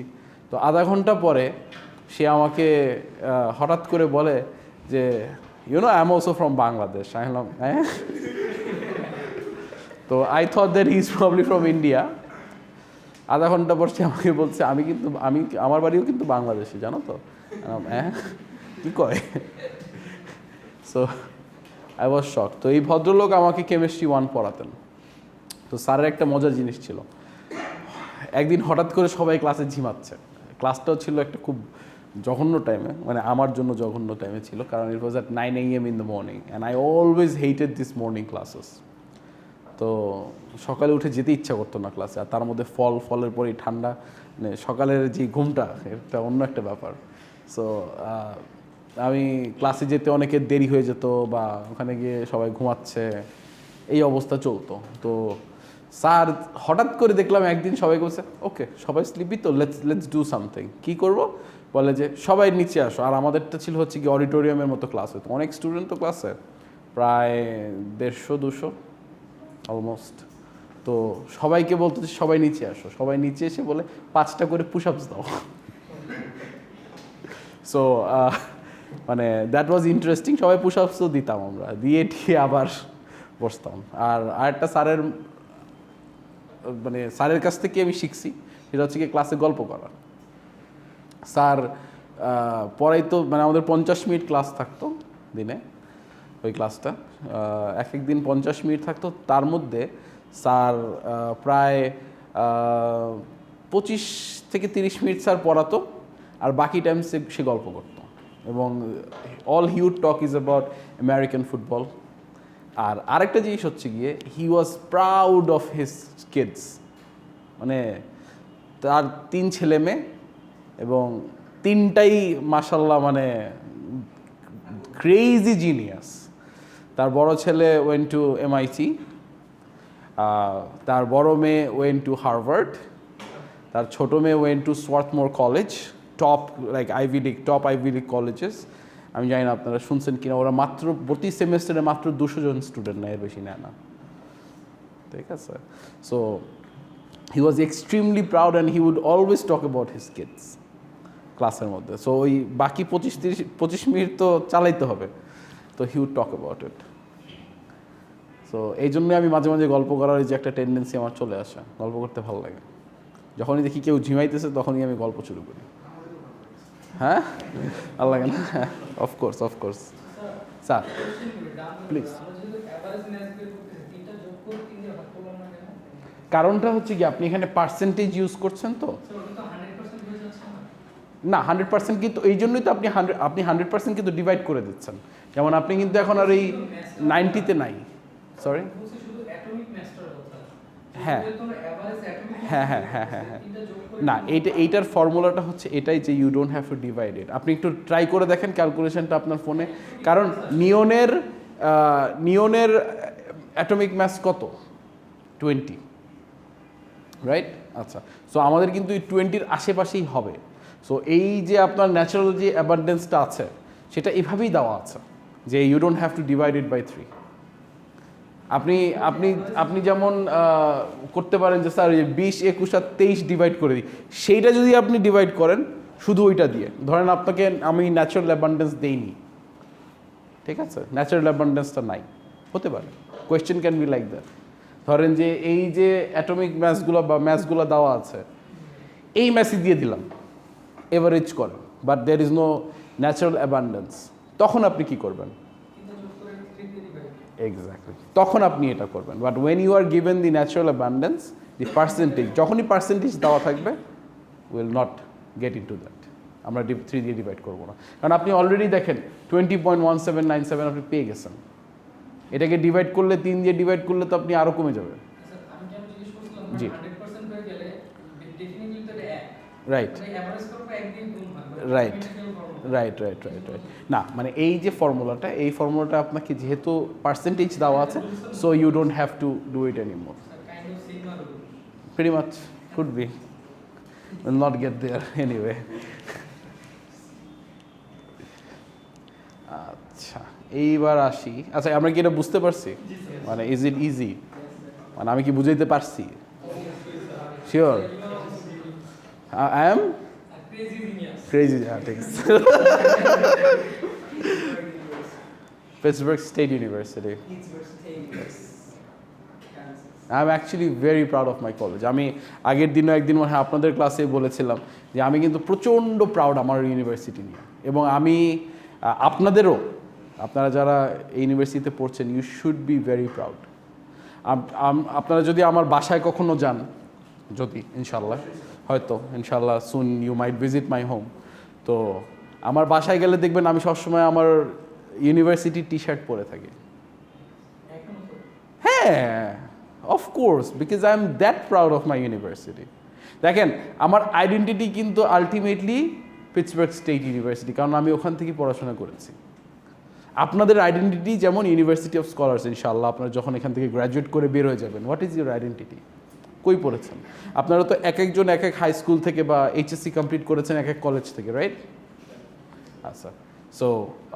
Speaker 1: তো আধা ঘন্টা পরে সে আমাকে হঠাৎ করে বলে যে I am also from Bangladesh. আমি বললাম হ্যাঁ। তো I thought that he is probably from India. আধা ঘন্টা পর সে আমাকে বলছে আমার বাড়িও কিন্তু বাংলাদেশে, জানো তো? হ্যাঁ, কী কয়? সো আই ওয়াজ শক। তো এই ভদ্রলোক আমাকে কেমিস্ট্রি 1 পড়াতেন। তো স্যারের একটা মজার জিনিস ছিল, একদিন হঠাৎ করে সবাই ক্লাসে ঝিমাচ্ছে। ক্লাসটাও ছিল একটা খুব জঘন্য টাইমে, মানে আমার জন্য জঘন্য টাইমে ছিল, কারণ it was at 9 AM in the morning and I always hated this morning classes. তো সকালে উঠে যেতে ইচ্ছা করতো না ক্লাসে, আর তার মধ্যে ফলের পরেই ঠান্ডা, মানে সকালের যে ঘুমটা এটা অন্য একটা ব্যাপার। সো আমি ক্লাসে যেতে অনেকের দেরি হয়ে যেত, বা ওখানে গিয়ে সবাই ঘুমাচ্ছে, এই অবস্থা চলতো। তো স্যার হঠাৎ করে দেখলাম একদিন সবাই বলছে ওকে সবাই স্লিপি, তো লেটস ডু সামথিং। কী করবো? বলে যে সবাই নিচে আসো। আর আমাদেরটা ছিল হচ্ছে কি অডিটোরিয়ামের মতো ক্লাস হতো, অনেক স্টুডেন্ট তো ক্লাসে, প্রায় 150-200 অলমোস্ট। তো সবাইকে বলতো যে সবাই নিচে আসো, সবাই নিচে এসে বলে 5টা করে পুশ আপস দাও। সো মানে দ্যাট ওয়াজ ইন্টারেস্টিং। সবাই পুশ আপসও দিতাম আমরা, দিয়ে আবার বসতাম। আর আরেকটা স্যারের কাছ থেকে আমি শিখছি, সেটা হচ্ছে কি ক্লাসে গল্প করা। স্যার পড়াইতো, মানে আমাদের 50 মিনিট ক্লাস থাকতো দিনে, ওই ক্লাসটা এক দিন 50 মিনিট থাকতো। তার মধ্যে স্যার প্রায় 25 থেকে 30 মিনিট স্যার পড়াতো, আর বাকি টাইম সে গল্প করতো। এবং all he would talk is about American football. আর আরেকটা জিনিস হচ্ছে গিয়ে he was proud of his kids, মানে তার 3 ছেলে মেয়ে এবং 3টাই মাশাল্লাহ মানে ক্রেজি জিনিয়াস। তার বড় ছেলে ওয়েন্ট টু MIT, তার বড় মেয়ে ওয়েন্ট টু হার্ভার্ড, তার ছোট মেয়ে went to Swarthmore College, top Ivy League colleges. আমি জানি না আপনারা শুনছেন কিনা, ওরা মাত্র প্রতি সেমেস্টারে মাত্র 200 জন স্টুডেন্ট নেয়, এর বেশি নেয় না, ঠিক আছে। So he was extremely proud and he would always talk about his kids ক্লাসের মধ্যে। সো ওই বাকি 25 মিনিট তো চালাইতে হবে, তো he would talk about it. So এই জন্যই আমি মাঝে মাঝে গল্প করার যে একটা টেন্ডেন্সি আমার চলে আসে, গল্প করতে ভালো লাগে। যখনই দেখি কেউ ঝিমাইতেছে তখনই আমি গল্প শুরু করি। হ্যাঁ, ভালো লাগে না? Of course sir please. কারণটা হচ্ছে কি আপনি এখানে পার্সেন্টেজ ইউজ করছেন, তো না 100% কিন্তু এই জন্যই তো আপনি 100% কিন্তু ডিভাইড করে দিচ্ছেন। যেমন আপনি কিন্তু এখন আর এই 90-তে নাই, সরি। হ্যাঁ হ্যাঁ হ্যাঁ হ্যাঁ হ্যাঁ হ্যাঁ না, এইটার ফর্মুলাটা হচ্ছে এটাই যে you don't have to divide it. আপনি একটু ট্রাই করে দেখেন ক্যালকুলেশনটা আপনার ফোনে, কারণ নিয়নের অ্যাটমিক মাস কত? 20, রাইট? আচ্ছা, সো আমাদের কিন্তু এই 20-র আশেপাশেই হবে। সো এই যে আপনার ন্যাচারাল যে অ্যাবান্ডেন্সটা আছে সেটা এভাবেই দেওয়া আছে যে you don't have to divide it by 3। আপনি যেমন করতে পারেন যে স্যার 20, 21 আর 23 ডিভাইড করে দিই, সেইটা যদি আপনি ডিভাইড করেন শুধু ওইটা দিয়ে, ধরেন আপনাকে আমি ন্যাচারাল অ্যাবান্ডেন্স দেইনি, ঠিক আছে, ন্যাচারাল অ্যাবান্ডেন্সটা নাই, হতে পারে, question can be like that. ধরেন যে এই যে অ্যাটমিক ম্যাসগুলো বা ম্যাসগুলো দেওয়া আছে, এই ম্যাসই দিয়ে দিলাম, এভারেজ করেন, but there is no natural abundance, তখন আপনি কি করবেন? এক্স্যাক্টলি, তখন আপনি এটা করবেন। But when you are given the natural abundance, the percentage, যখনই পার্সেন্টেজ দেওয়া থাকবে, will not get into that. আমরা 3 দিয়ে ডিভাইড করবো না, কারণ আপনি অলরেডি দেখেন 20.1797 আপনি পেয়ে গেছেন। এটাকে ডিভাইড করলে, 3 দিয়ে ডিভাইড করলে তো আপনি আরও কমে যাবে। জি, right right right right right right না, মানে এই যে ফর্মুলাটা, এই ফর্মুলাটা আপনাকে যেহেতু পার্সেন্টেজ দেওয়া আছে, so you don't have to do it anymore. Pretty much, could be. Will not get there anyway. আচ্ছা, এইবার আসি। আচ্ছা, আমরা কি এটা বুঝতে পারছি? মানে ইজ ইট ইজি? মানে আমি কি বুঝাইতে পারছি? শিওর? I am crazy. ঠিক আছে। Pittsburgh State University. I'm actually very proud of my college. আমি আগের দিনও একদিন মনে হয় আপনাদের ক্লাসে বলেছিলাম যে আমি কিন্তু প্রচণ্ড প্রাউড আমার ইউনিভার্সিটি নিয়ে, এবং আমি আপনাদেরও, আপনারা যারা এই ইউনিভার্সিটিতে পড়ছেন, you should be very proud. আপনারা যদি আমার বাসায় কখনো যান, যদি ইনশাল্লাহ, হয়তো ইনশাল্লাহ soon you might visit my home, তো আমার বাসায় গেলে দেখবেন আমি সবসময় আমার ইউনিভার্সিটির টি শার্ট পরে থাকি। হ্যাঁ, of course, because I am that proud of my university. দেখেন, আমার আইডেন্টিটি কিন্তু আলটিমেটলি পিটসবার্গ স্টেট ইউনিভার্সিটি, কারণ আমি ওখান থেকে পড়াশোনা করেছি। আপনাদের আইডেন্টিটি যেমন ইউনিভার্সিটি অফ স্কলার্স, ইনশাআল্লাহ আপনারা যখন এখান থেকে গ্র্যাজুয়েট করে বের হয়ে যাবেন, হোয়াট ইজ ইউর আইডেন্টিটি? কই পড়েছেন? আপনারা তো এক একজন এক এক হাই স্কুল থেকে বা এইচএসসি কমপ্লিট করেছেন এক এক কলেজ থেকে, রাইট? আচ্ছা, সো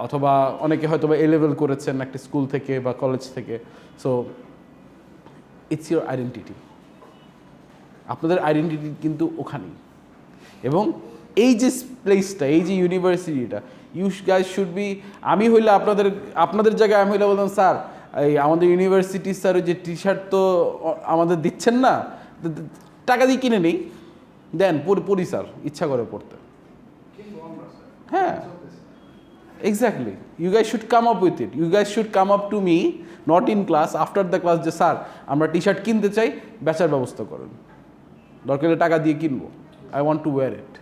Speaker 1: অথবা অনেকে হয়তো বা A-level করেছেন একটা স্কুল থেকে বা কলেজ থেকে। So it's your identity. আপনাদের আইডেন্টিটি কিন্তু ওখানেই। এবং এই যে প্লেসটা, এই যে ইউনিভার্সিটিটা, ইউ গাইজ শুড বি। আমি হইলে আপনাদের জায়গায় আমি হইলে বলতাম, স্যার এই আমাদের ইউনিভার্সিটি স্যার ওই যে টি শার্ট তো আমাদের দিচ্ছেন না, টাকা দিয়ে কিনে নেই, দেন পড়ি স্যার, ইচ্ছা করে পড়তে। হ্যাঁ, exactly, you guys should come up with it. You guys should come up to me, not in class, after the class, যে স্যার আমরা টি শার্ট কিনতে চাই, বেচার ব্যবস্থা করেন, দরকার টাকা দিয়ে কিনবো, আই ওয়ান্ট টু ওয়্যার ইট।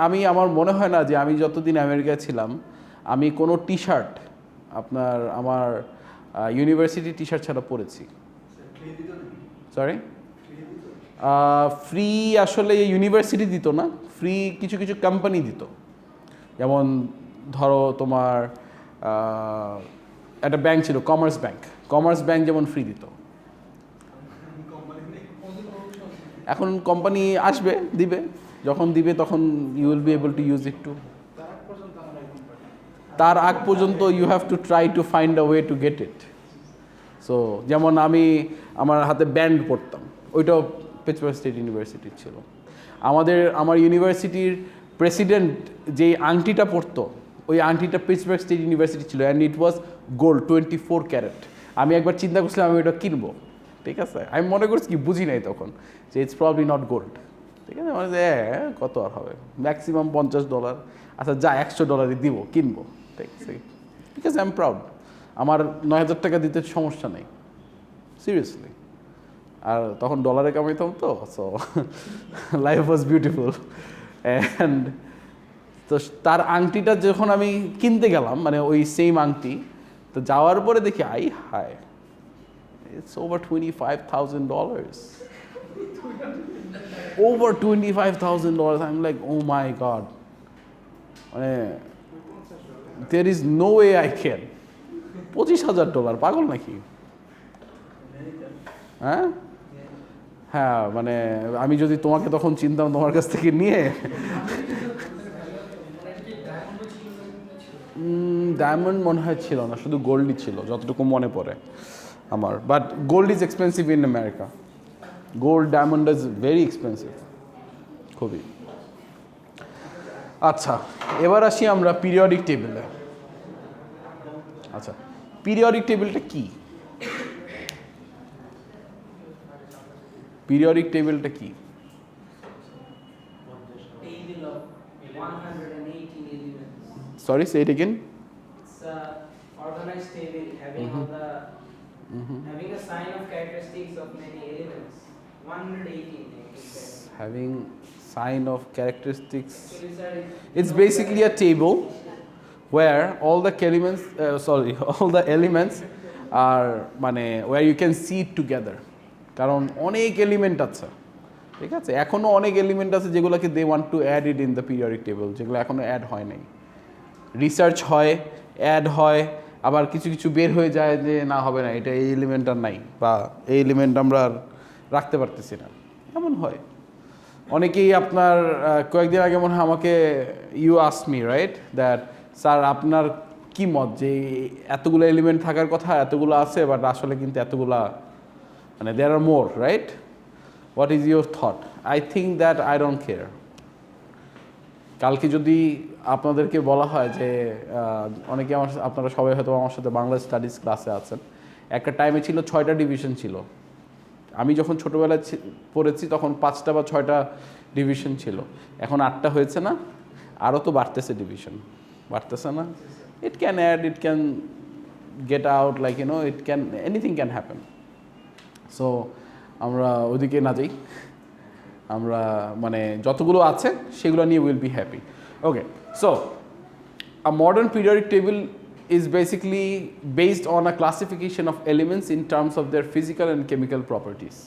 Speaker 1: আমি আমার মনে হয় না যে আমি যতদিন আমেরিকায় ছিলাম আমি কোনো টি শার্ট আমার ইউনিভার্সিটি টি শার্ট ছাড়া পরেছি। সরি, ফ্রি আসলে ইউনিভার্সিটি দিত না, ফ্রি কিছু কিছু কোম্পানি দিত। যেমন ধরো তোমার একটা ব্যাংক ছিল, কমার্স ব্যাংক যেমন ফ্রি দিত। এখন কোম্পানি আসবে, দিবে, যখন দিবে তখন you will be able to use it too. তার আগ পর্যন্ত you have to try to find a way to get it. So যেমন আমার হাতে ব্যান্ড পরতাম, ওইটাও পিটসবার্গ স্টেট ইউনিভার্সিটির ছিল। আমার ইউনিভার্সিটির প্রেসিডেন্ট যেই আংটিটা পরতো, ওই আংটিটা পিটসবার্গ স্টেট ইউনিভার্সিটি ছিল, and it was gold 24 carat. আমি একবার চিন্তা করছিলাম আমি ওটা কিনবো, ঠিক আছে, আমি মনে করছি কি, বুঝি নাই তখন যে ইটস প্রবলি নট গোল্ড, ঠিক আছে, মানে যে কত আর হবে, ম্যাক্সিমাম $50। আচ্ছা যা, $100 দিব, কিনবো, ঠিক আছে, বিকজ আই এম প্রাউড। আমার 9,000 টাকা দিতে সমস্যা নেই, সিরিয়াসলি। আর তখন ডলারে কামাইতাম তো, so life was beautiful. And তো তার আংটিটা যখন আমি কিনতে গেলাম, মানে ওই সেম আংটি, তো যাওয়ার পরে দেখি হায়, it's over $25,000. Over $25,000. I'm like, oh my God. There is no way I can. $25,000, পাগল নাকি? হ্যাঁ, মানে আমি যদি তোমাকে তখন চিনতাম তোমার কাছ থেকে নিয়ে। ডায়মন্ড মনে হয় ছিল না, শুধু গোল্ডই ছিল যতটুকু মনে পড়ে আমার। But gold is expensive in America. Gold, diamond is very expensive, খুবই। আচ্ছা, এবার আসি আমরা পিরিয়ডিক টেবিলে। আচ্ছা, পিরিয়ডিক টেবিলটা কি? পিরিয়ডিক টেবিলটা কি?
Speaker 2: Table of 118 elements.
Speaker 1: Sorry, say it again.
Speaker 2: It's a organized table having all the having a sign of characteristics of many elements. 118.
Speaker 1: Having sign of characteristics.
Speaker 2: Actually, sir,
Speaker 1: It's basically a table where all the elements, all the elements are মানে where you can see it together. কারণ অনেক element আছে, ঠিক আছে, এখনো অনেক element আছে যেগুলোকে they want to add it in the periodic table, যেগুলো এখনো অ্যাড হয় নাই। রিসার্চ হয়, অ্যাড হয়, আবার কিছু কিছু বের হয়ে যায় যে না হবে না, এটা এই এলিমেন্ট আর নাই, বা এই এলিমেন্ট আমরা আর রাখতে পারতেছি না, এমন হয়। অনেকেই আপনার কয়েকদিন আগে মনে হয় আমাকে you ask me right that sir আপনার কি মত যে এতগুলো এলিমেন্ট থাকার কথা, এতগুলো আছে বাট আসলে কিন্তু এতগুলা মানে there are more, right? What is your thought? I think that I don't care. কালকে যদি আপনাদেরকে বলা হয় যে অনেকে আপনারা সবাই হয়তো আমার সাথে বাংলা স্টাডিজ ক্লাসে আছেন, একটা টাইমে ছিল 6টা ডিভিশন ছিল। আমি যখন ছোটোবেলায় পড়েছি তখন 5টা বা 6টা ডিভিশন ছিল, এখন 8টা হয়েছে না? আরও তো বাড়তেছে ডিভিশন, বাড়তেছে না? It can add, it can get out, like you know, it can, anything can happen. So আমরা ওদিকে না যাই, আমরা মানে যতগুলো আছে সেগুলো নিয়ে will be happy. Okay, so a modern periodic table is basically based on a classification of elements in terms of their physical and chemical properties.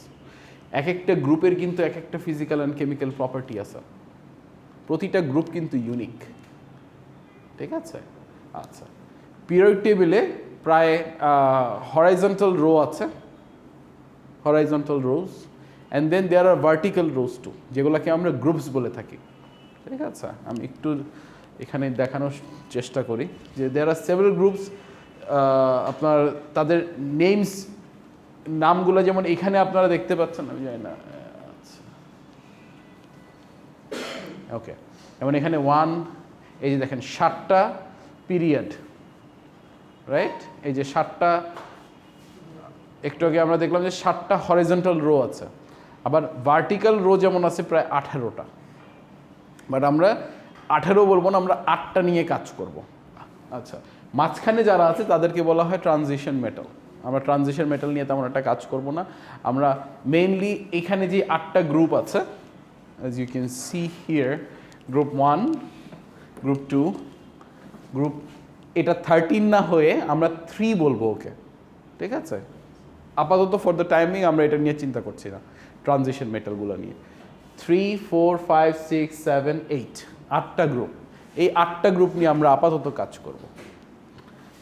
Speaker 1: এক একটা গ্রুপের কিন্তু এক একটা ফিজিক্যাল অ্যান্ড কেমিক্যাল প্রপার্টি আছে, প্রতিটা গ্রুপ কিন্তু ইউনিক, ঠিক আছে? আচ্ছা, পিরিয়ডিক টেবিলে প্রায় হরাইজন্টাল রো আছে, horizontal rows, and then there are vertical rows too, যেগুলোকে আমরা গ্রুপস বলে থাকি, ঠিক আছে? আমি একটু এখানে দেখানোর চেষ্টা করি যে দেয়ার আর সেভারাল গ্রুপস, আপনার তাদের নেমস, নামগুলো যেমন এখানে আপনারা দেখতে পাচ্ছেন, আমি জানি না, আচ্ছা ওকে, যেমন এখানে 1, এই যে দেখেন 7টা পিরিয়ড, রাইট? এই যে 7টা, একটু আগে আমরা দেখলাম যে 7টা হরিজন্টাল রো আছে, আবার ভার্টিক্যাল রো যেমন আছে প্রায় 18টা, বাট আমরা 18 বলবো না, আমরা 8টা নিয়ে কাজ করব। আচ্ছা, মাঝখানে যারা আছে তাদেরকে বলা হয় ট্রানজিশন মেটাল। আমরা ট্রানজিশন মেটাল নিয়ে তেমন একটা কাজ করব না, আমরা মেইনলি এখানে যে 8টা গ্রুপ আছে, as you can see here, group 1, group 2, group, এটা 13 না হয়ে আমরা 3 বলবো, ওকে, ঠিক আছে? আপাতত ফর দ্য টাইমিং আমরা এটা নিয়ে চিন্তা করছি না, ট্রানজিশন মেটালগুলো নিয়ে। 3, 4, 5, 6, 7, 8, 8টা গ্রুপ। এই 8টা গ্রুপ নিয়ে আমরা আপাতত কাজ করব।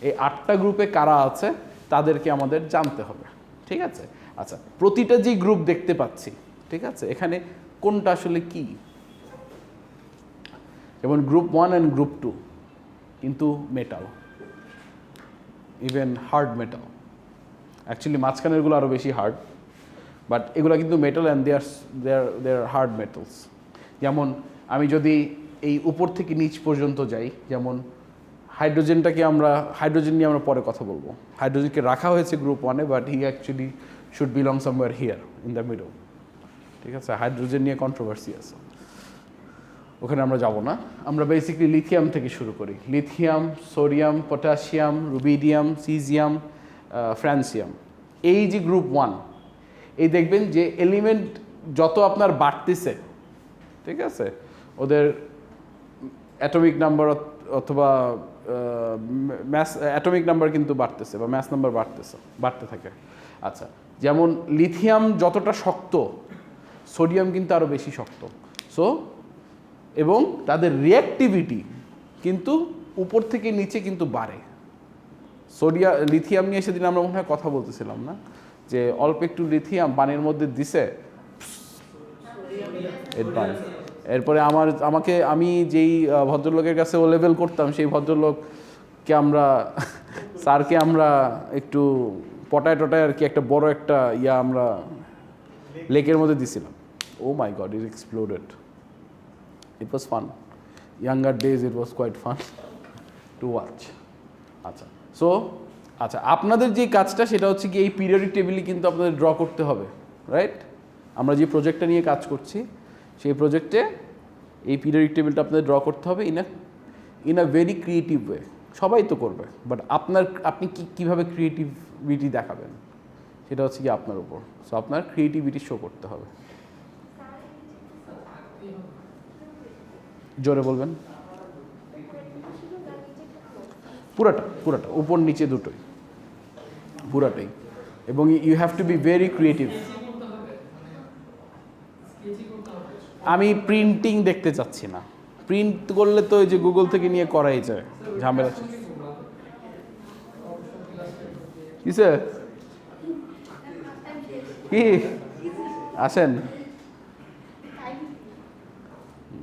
Speaker 1: এই 8টা গ্রুপে কারা আছে তাদেরকে আমাদের জানতে হবে, ঠিক আছে? আচ্ছা, প্রতিটা যে গ্রুপ দেখতে পাচ্ছি, ঠিক আছে, এখানে কোনটা আসলে কি? যেমন গ্রুপ 1 অ্যান্ড গ্রুপ 2 কিন্তু metal, even hard metal. Actually মাঝখানেরগুলো আরও বেশি হার্ড, বাট এগুলো কিন্তু metal and they are hard metals. যেমন আমি যদি এই উপর থেকে নিচ পর্যন্ত যাই, যেমন হাইড্রোজেনটাকে আমরা, হাইড্রোজেন নিয়ে আমরা পরে কথা বলবো, হাইড্রোজেনকে রাখা হয়েছে গ্রুপ 1-এ, but he actually should belong somewhere here in the middle, ঠিক আছে? হাইড্রোজেন নিয়ে কন্ট্রোভার্সি আছে, ওখানে আমরা যাব না। আমরা বেসিক্যালি লিথিয়াম থেকে শুরু করি, lithium, sodium, potassium, rubidium, caesium, francium. এই যে গ্রুপ 1, এই দেখবেন যে এলিমেন্ট যত আপনার বাড়তেছে, ঠিক আছে, ওদের অ্যাটমিক নাম্বার অথবা ম্যাস অ্যাটমিক নাম্বার কিন্তু বাড়তেছে, বা ম্যাস নাম্বার বাড়তে থাকে। আচ্ছা, যেমন লিথিয়াম যতটা শক্ত, সোডিয়াম কিন্তু আরও বেশি শক্ত। সো এবং তাদের রিঅ্যাক্টিভিটি কিন্তু উপর থেকে নিচে কিন্তু বাড়ে। লিথিয়াম নিয়ে সেদিন আমরা মনে হয় কথা বলতেছিলাম না, যে অল্প একটু লিথিয়াম পানির মধ্যে দিছে, এরপরে আমি যেই ভদ্রলোকের কাছে ও লেভেল করতাম, সেই ভদ্রলোককে আমরা, স্যারকে আমরা একটু পটায় টটায় আর কি একটা বড় একটা আমরা লেকের মধ্যে দিছিলাম। Oh my god, it exploded. It was fun, younger days it was quite fun to watch. আচ্ছা, সো আচ্ছা, আপনাদের যে কাজটা সেটা হচ্ছে কি, এই পিরিয়ডিক টেবিলই কিন্তু আপনাদের ড্র করতে হবে, রাইট? আমরা যে প্রজেক্টটা নিয়ে কাজ করছি সেই প্রজেক্টে এই পিরিয়ডিক টেবিলটা আপনাদের ড্র করতে হবে in a very creative way. সবাই তো করবে, বাট আপনি কীভাবে ক্রিয়েটিভিটি দেখাবেন সেটা হচ্ছে কি আপনার উপর। সো আপনার ক্রিয়েটিভিটি শো করতে হবে। জোরে বলবেন। পুরাটা উপর নিচে দুটোই, পুরাটাই। এবং you have to be very creative. আমি প্রিন্টিং দেখতে চাচ্ছি না। প্রিন্ট করলে তো ওই যে গুগল থেকে নিয়ে করাই যায়, ঝামেলা। কি স্যার, কি আসেন,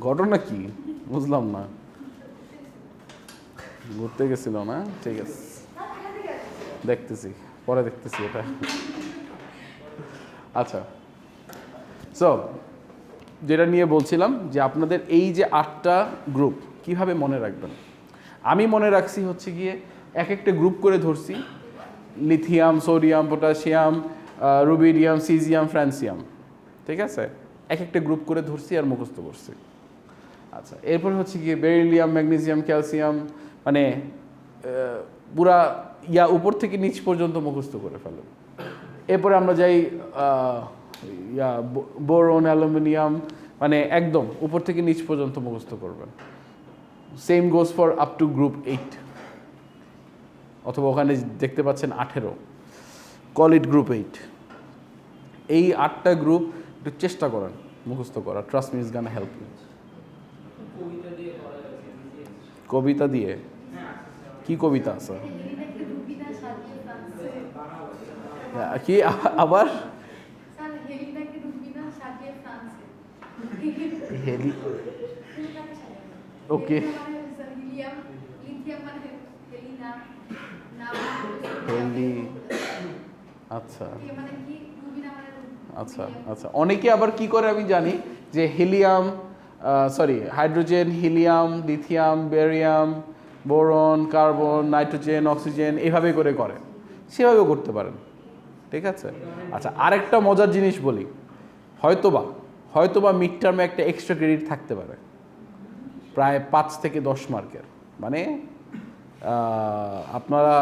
Speaker 1: ঘটনা কি বুঝলাম না। ঘুরতে গেছিল না, ঠিক আছে দেখতেছি, পরে দেখতেছি এটা। আচ্ছা, সো যেটা নিয়ে বলছিলাম যে আপনাদের এই যে 8টা গ্রুপ কিভাবে মনে রাখবেন। আমি মনে রাখছি হচ্ছে গিয়ে এক একটা গ্রুপ করে ধরছি, lithium, sodium, potassium, rubidium, caesium, francium, ঠিক আছে। এক একটা গ্রুপ করে ধরছি আর মুখস্থ করছি। আচ্ছা, এরপর হচ্ছে গিয়ে বেরিলিয়াম, ম্যাগনেসিয়াম, ক্যালসিয়াম, মানে পুরা উপর থেকে নিচ পর্যন্ত মুখস্থ করে ফেলেন। এরপরে আমরা যাই বোরন, অ্যালুমিনিয়াম, মানে একদম উপর থেকে নিচ পর্যন্ত মুখস্থ করবেন। Same goes for up to group 8, অথবা ওখানে দেখতে পাচ্ছেন 18, কল ইট গ্রুপ 8। এই 8টা গ্রুপ একটু চেষ্টা করেন মুখস্থ করা। Trust me, is gonna help you. কবিতা দিয়ে? কি কবিতা আছে? কি আবার? ওকে, আচ্ছা আচ্ছা আচ্ছা। অনেকে আবার কি করে আমি জানি যে helium, hydrogen, helium, lithium, barium, boron, carbon, nitrogen, oxygen, এভাবে করে সেভাবেও করতে পারেন, ঠিক আছে। আচ্ছা, আরেকটা মজার জিনিস বলি, হয়তোবা মিড টার্মে একটা এক্সট্রা ক্রেডিট থাকতে পারে, প্রায় 5 থেকে 10 মার্কের। মানে আপনারা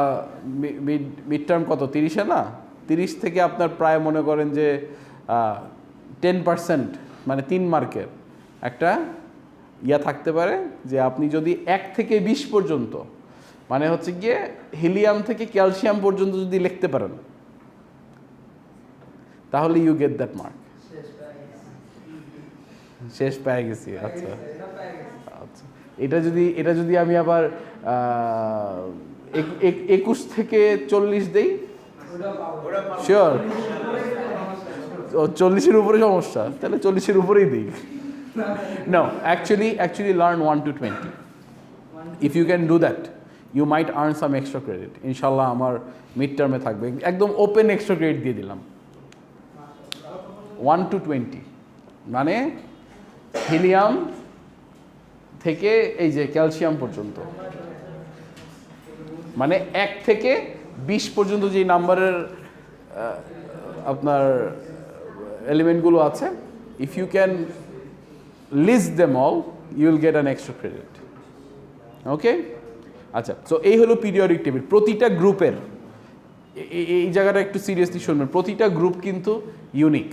Speaker 1: মিড টার্ম কত, 30-এ না? 30 থেকে আপনার প্রায় মনে করেন যে 10%, মানে 3 মার্কের একটা থাকতে পারে, যে আপনি যদি 1 থেকে 20 পর্যন্ত, মানে হচ্ছে গিয়ে হিলিয়াম থেকে ক্যালসিয়াম পর্যন্ত যদি লিখতে পারেন, তাহলে ইউ গেট দ্যাট মার্ক। শেষ পেয়ে গেছি। আচ্ছা আচ্ছা, এটা যদি আমি আবার 21 থেকে 40 দেই, শিওর? 40-এর উপরে সমস্যা, তাহলে 40-এর উপরেই দিই। No, actually learn 1 to 20. If you can do that, you might earn some extra credit. Inshallah আমার মিড টার্মে থাকবে, একদম ওপেন এক্সট্রা ক্রেডিট দিয়ে দিলাম। 1 to 20 মানে হিলিয়াম থেকে এই যে ক্যালসিয়াম পর্যন্ত, মানে 1 থেকে 20 পর্যন্ত যে নাম্বারের আপনার এলিমেন্টগুলো আছে, if you can list them all, you will get an extra credit. Okay, আচ্ছা। সো এই হলো পিরিয়ডিক টেবিল। প্রতিটা গ্রুপের, এই জায়গাটা একটু সিরিয়াসলি শুনবেন, প্রতিটা গ্রুপ কিন্তু ইউনিক।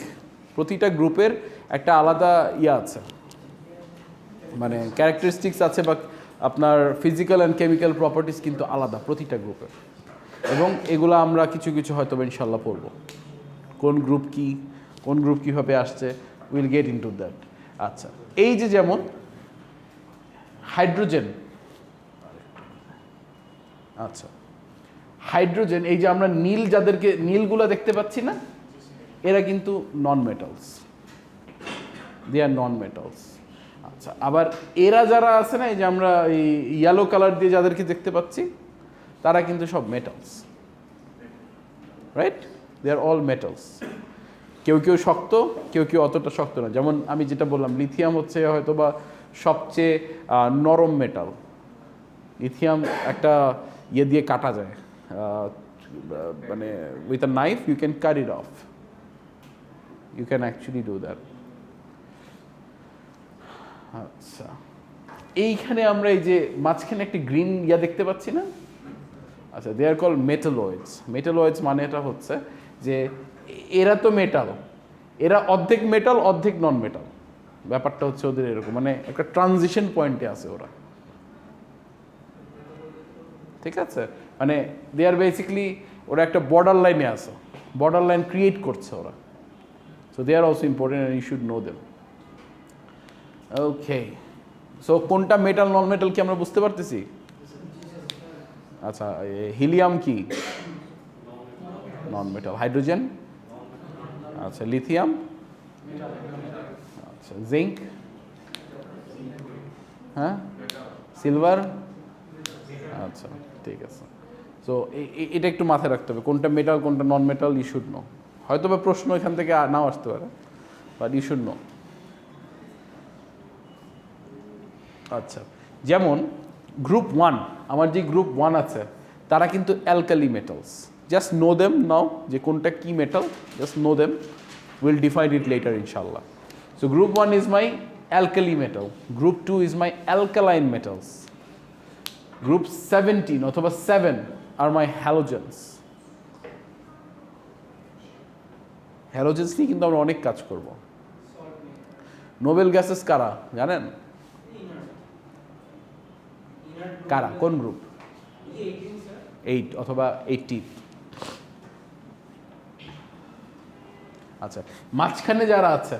Speaker 1: প্রতিটা গ্রুপের একটা আলাদা আছে, মানে ক্যারেক্টারিস্টিক্স আছে, বা আপনার ফিজিক্যাল অ্যান্ড কেমিক্যাল প্রপার্টিস কিন্তু আলাদা প্রতিটা গ্রুপের। এবং এগুলো আমরা কিছু হয়তো ইনশাল্লাহ পড়ব, কোন গ্রুপ কীভাবে আসছে, উইল গেট ইনটু দ্যাট। আচ্ছা, এই যে যেমন হাইড্রোজেন, আচ্ছা হাইড্রোজেন, এই যে আমরা নীলগুলো দেখতে পাচ্ছি না, এরা কিন্তু নন মেটালস, দে আর নন মেটালস। আচ্ছা, আবার এরা যারা আছে না, এই যে আমরা এই ইয়েলো কালার দিয়ে যাদেরকে দেখতে পাচ্ছি, তারা কিন্তু সব মেটালস, রাইট? দে আর অল মেটালস। কেউ শক্ত, কেউ অতটা শক্ত না। যেমন আমি যেটা বললাম, লিথিয়াম হচ্ছে হয়তো বা সবচেয়ে নরম মেটাল। লিথিয়াম একটা দিয়ে কাটা যায়, মানে with a knife you can cut it off, you can actually do that. আচ্ছা, এইখানে আমরা এই যে মাঝখানে একটা গ্রিন ইয়া দেখতে পাচ্ছি না? আচ্ছা, দে আর কল মেটালয়েডস। মেটালয়েডস মানে এটা হচ্ছে যে এরা তো মেটাল, এরা অর্ধেক মেটাল অর্ধেক নন মেটাল। ব্যাপারটা হচ্ছে ওদের এরকম, মানে একটা ট্রানজিশন পয়েন্টে আছে ওরা, ঠিক আছে? মানে দে আর বেসিক্যালি ওরা একটা বর্ডার লাইনে আছে, বর্ডার লাইন ক্রিয়েট করছে ওরা। So they are also important and you should know them. Okay, so কোনটা মেটাল নন মেটাল কি আমরা বুঝতে পারতেছি? আচ্ছা, হিলিয়াম কি? Non metal. হাইড্রোজেন? আচ্ছা, লিথিয়াম? আচ্ছা, জিঙ্ক? হ্যাঁ, সিলভার? আচ্ছা, ঠিক আছে। সো এটা একটু মাথায় রাখতে হবে, কোনটা মেটাল কোনটা non metal, you should know. হয়তো বা প্রশ্ন এখান থেকে নাও আসতে পারে, বাট ইউ শুড নো। আচ্ছা, যেমন গ্রুপ 1, আমার যে গ্রুপ 1 আছে তারা কিন্তু alkali metals. Just know them now, যে কোনটা কি metal, just know them, will define it later ইনশাল্লাহ। So group 1 is my alkali metal, group 2 is my alkaline metals, group 17 অথবা 7 আর মাই হ্যালোজেন্স। হ্যালোজেন্স নিয়ে কিন্তু আমরা অনেক কাজ করব। নোবেল গ্যাসেস কারা জানেন? কারা, কোন গ্রুপ? 8 অথবা 80। আচ্ছা, মাঝখানে যারা আছে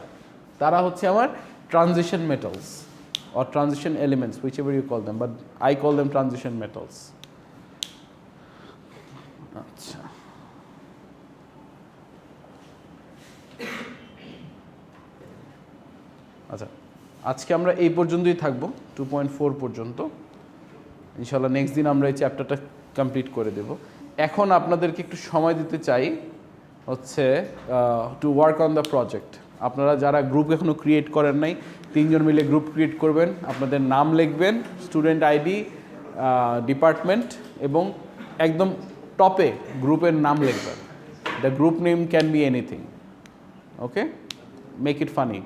Speaker 1: তারা হচ্ছে আমার transition metals or transition elements, whichever you call them, but I call them transition metals. আচ্ছা, আচ্ছা, আজকে আমরা এই পর্যন্তই থাকবো, 2.4 পর্যন্ত। ইনশাল্লাহ নেক্সট দিন আমরা এই চ্যাপ্টারটা কমপ্লিট করে দেব। এখন আপনাদেরকে একটু সময় দিতে চাই হচ্ছে to work on the project. আপনারা যারা গ্রুপ এখনও ক্রিয়েট করেন নাই, 3 জন মিলে গ্রুপ ক্রিয়েট করবেন, আপনাদের নাম লিখবেন, স্টুডেন্ট আইডি, ডিপার্টমেন্ট, এবং একদম টপে গ্রুপের নাম লিখবেন। The group name can be anything, okay? Make it funny.